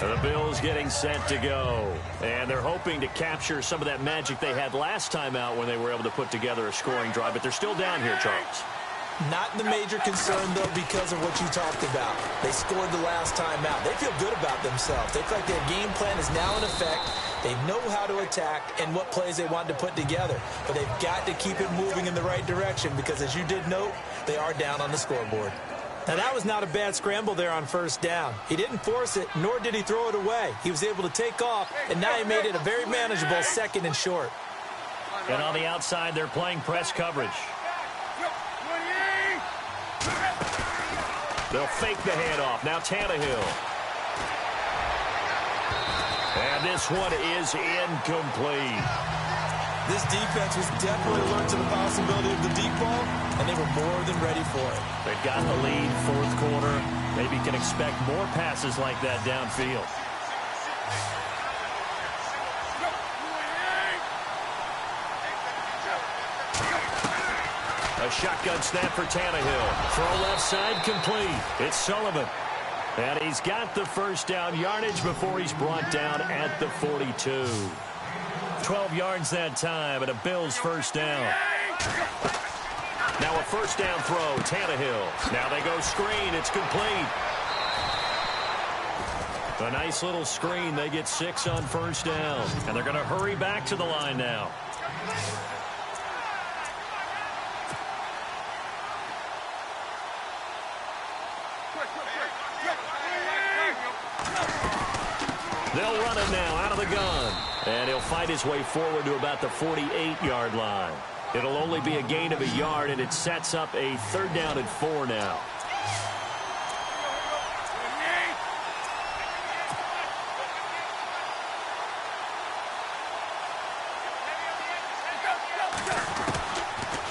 The Bills getting set to go. And they're hoping to capture some of that magic they had last time out when they were able to put together a scoring drive. But they're still down here, Charles. Not the major concern, though, because of what you talked about. They scored the last time out. They feel good about themselves. They feel like their game plan is now in effect. They know how to attack and what plays they want to put together. But they've got to keep it moving in the right direction because, as you did note, they are down on the scoreboard. Now, that was not a bad scramble there on 1st down. He didn't force it, nor did he throw it away. He was able to take off, and now he made it a very manageable 2nd and short. And on the outside, they're playing press coverage. They'll fake the handoff. Now Tannehill. And this one is incomplete. This defense was definitely alert to the possibility of the deep ball, and they were more than ready for it. They've got the lead, 4th quarter. Maybe can expect more passes like that downfield. A shotgun snap for Tannehill. Throw left side complete. It's Sullivan. And he's got the 1st down yardage before he's brought down at the 42. 12 yards that time and a Bills 1st down. Now a 1st down throw. Tannehill. Now they go screen. It's complete. A nice little screen. They get 6 on first down. And they're going to hurry back to the line now. They'll run him now out of the gun. And he'll fight his way forward to about the 48-yard line. It'll only be a gain of a yard, and it sets up a 3rd down and 4 now.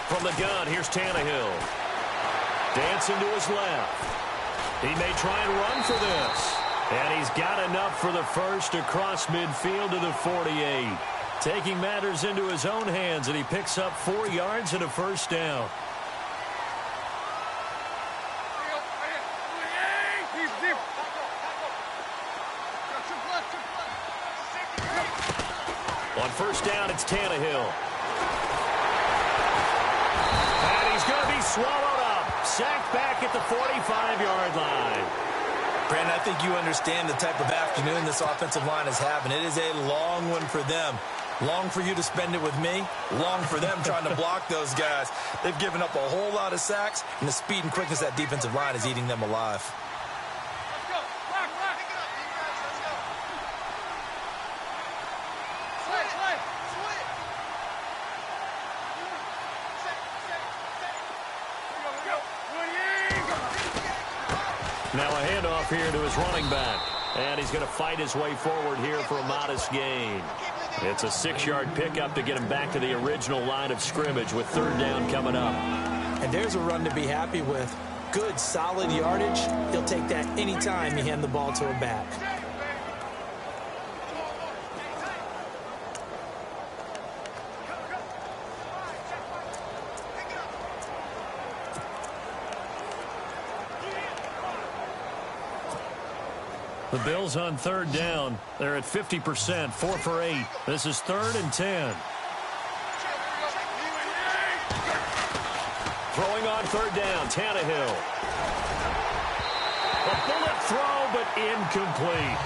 From the gun, here's Tannehill. Dancing to his left. He may try and run for this. And he's got enough for the first across midfield to the 48. Taking matters into his own hands, and he picks up 4 yards and a first down. On first down, it's Tannehill. And he's going to be swallowed up. Sacked back at the 45-yard line. Brandon, I think you understand the type of afternoon this offensive line is having. It is a long one for them. Long for you to spend it with me. Long for them trying to block those guys. They've given up a whole lot of sacks, and the speed and quickness of that defensive line is eating them alive. Now a handoff here to his running back. And he's going to fight his way forward here for a modest gain. It's a 6-yard pickup to get him back to the original line of scrimmage with 3rd down coming up. And there's a run to be happy with. Good, solid yardage. He'll take that anytime you hand the ball to him back. The Bills on 3rd down. They're at 50%, 4 for 8. This is 3rd and 10. Throwing on 3rd down, Tannehill. A bullet throw, but incomplete.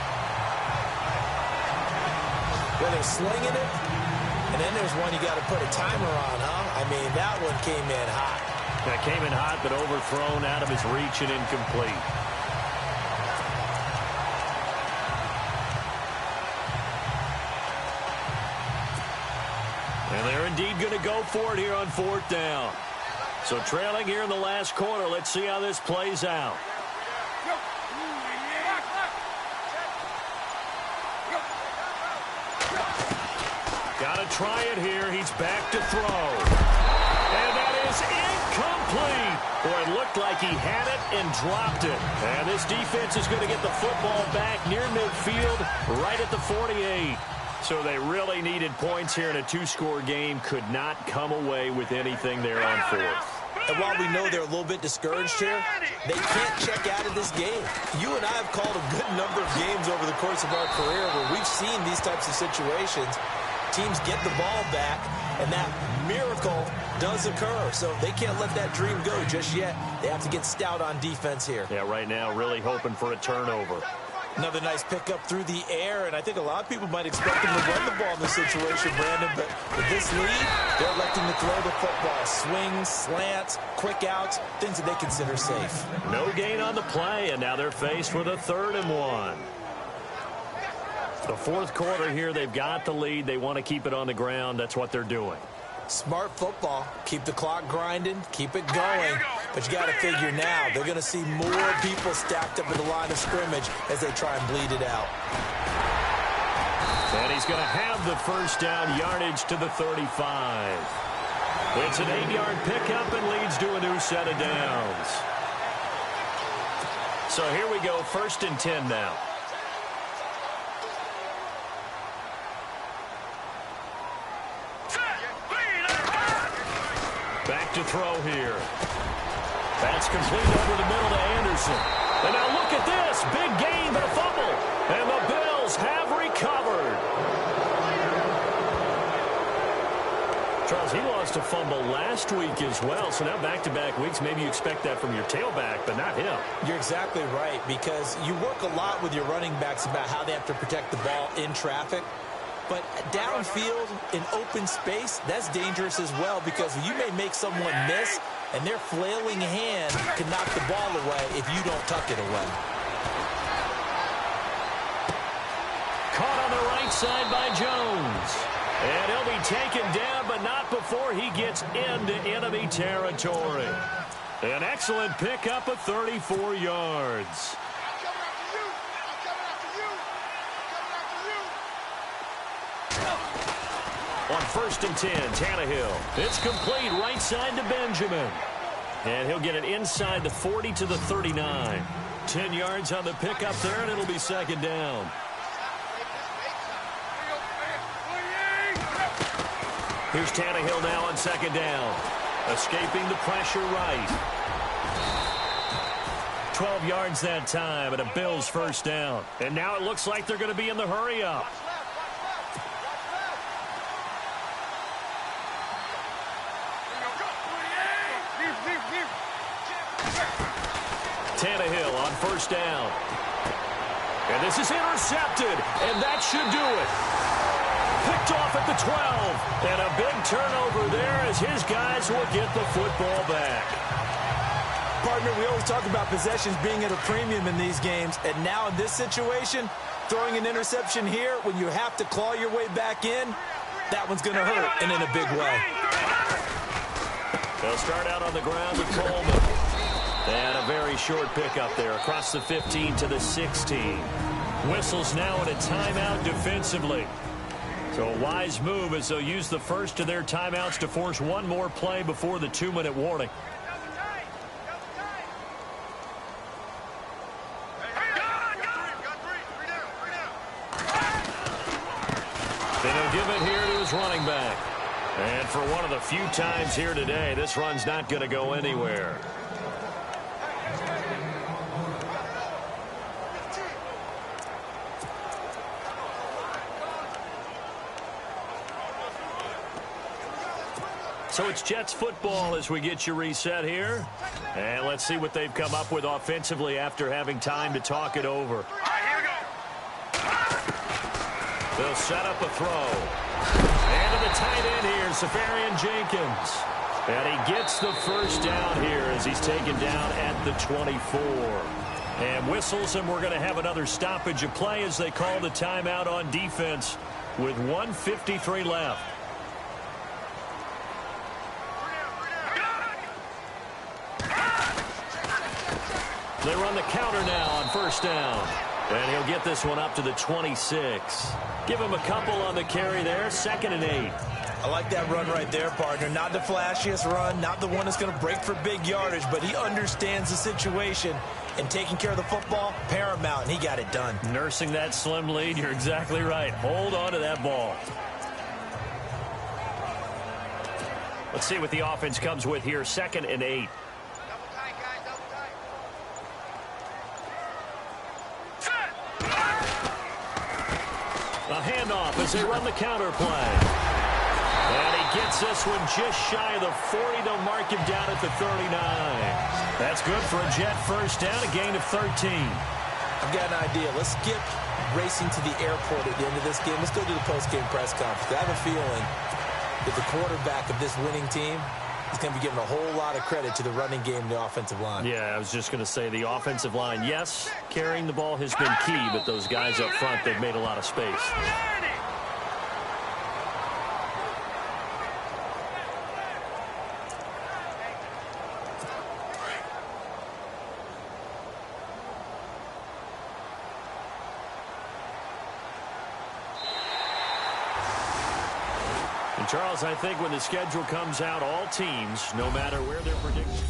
Well, they're slinging it, and then there's one you got to put a timer on, huh? I mean, that one came in hot. That came in hot, but overthrown out of his reach and incomplete. And they're indeed going to go for it here on 4th down. So trailing here in the last quarter. Let's see how this plays out. Got to try it here. He's back to throw. And that is incomplete. Boy, it looked like he had it and dropped it. And this defense is going to get the football back near midfield, right at the 48. So they really needed points here in a 2-score game. Could not come away with anything there on 4th. And while we know they're a little bit discouraged here, they can't check out of this game. You and I have called a good number of games over the course of our career where we've seen these types of situations. Teams get the ball back, and that miracle does occur. So they can't let that dream go just yet. They have to get stout on defense here. Yeah, right now really hoping for a turnover. Another nice pickup through the air, and I think a lot of people might expect them to run the ball in this situation, Brandon, but with this lead, they're electing to throw the football. Swings, slants, quick outs, things that they consider safe. No gain on the play, and now they're faced with a 3rd and 1. The 4th quarter here, they've got the lead. They want to keep it on the ground. That's what they're doing. Smart football. Keep the clock grinding. Keep it going. But you got to figure now, they're going to see more people stacked up in the line of scrimmage as they try and bleed it out. And he's going to have the first down, yardage to the 35. It's an 8-yard pickup and leads to a new set of downs. So here we go, 1st and 10 now. Back to throw here. That's complete over the middle to Anderson. And now look at this. Big gain, but a fumble. And the Bills have recovered. Charles, he lost a fumble last week as well, so now back-to-back weeks, maybe you expect that from your tailback, but not him. You're exactly right, because you work a lot with your running backs about how they have to protect the ball in traffic. But downfield, in open space, that's dangerous as well, because you may make someone miss, and their flailing hand can knock the ball away if you don't tuck it away. Caught on the right side by Jones. And he'll be taken down, but not before he gets into enemy territory. An excellent pickup of 34 yards. On 1st and 10, Tannehill. It's complete right side to Benjamin. And he'll get it inside the 40 to the 39. 10 yards on the pickup there, and it'll be 2nd down. Here's Tannehill now on 2nd down. Escaping the pressure right. 12 yards that time, and a Bills 1st down. And now it looks like they're going to be in the hurry-up. Tannehill on 1st down. And this is intercepted, and that should do it. Picked off at the 12, and a big turnover there as his guys will get the football back. Partner, we always talk about possessions being at a premium in these games, and now in this situation, throwing an interception here when you have to claw your way back in, that one's going to hurt, and in a big way. They'll start out on the ground with Coleman. And a very short pickup there across the 15 to the 16. Whistles now in a timeout defensively. So a wise move as they'll use the first of their timeouts to force one more play before the 2-minute warning. Then he'll give it here to his running back. And for one of the few times here today, this run's not going to go anywhere. So it's Jets football as we get you reset here. And let's see what they've come up with offensively after having time to talk it over. All right, here we go. They'll set up a throw. And to the tight end here, Safarian Jenkins. And he gets the 1st down here as he's taken down at the 24. And whistles, and we're going to have another stoppage of play as they call the timeout on defense with 1:53 left. They run the counter now on 1st down. And he'll get this one up to the 26. Give him a couple on the carry there. 2nd and 8. I like that run right there, partner. Not the flashiest run, not the one that's going to break for big yardage, but he understands the situation, and taking care of the football, paramount, and he got it done. Nursing that slim lead, you're exactly right. Hold on to that ball. Let's see what the offense comes with here. 2nd and 8. A handoff as they run the counter play. And he gets this one just shy of the 40. They'll mark him down at the 39. That's good for a Jet 1st down, a gain of 13. I've got an idea. Let's skip racing to the airport at the end of this game. Let's go to the post-game press conference. I have a feeling that the quarterback of this winning team is going to be given a whole lot of credit to the running game and the offensive line. Yeah, I was just going to say the offensive line, yes, carrying the ball has been key, but those guys up front, they've made a lot of space. And Charles, I think when the schedule comes out, all teams, no matter where they're predicted.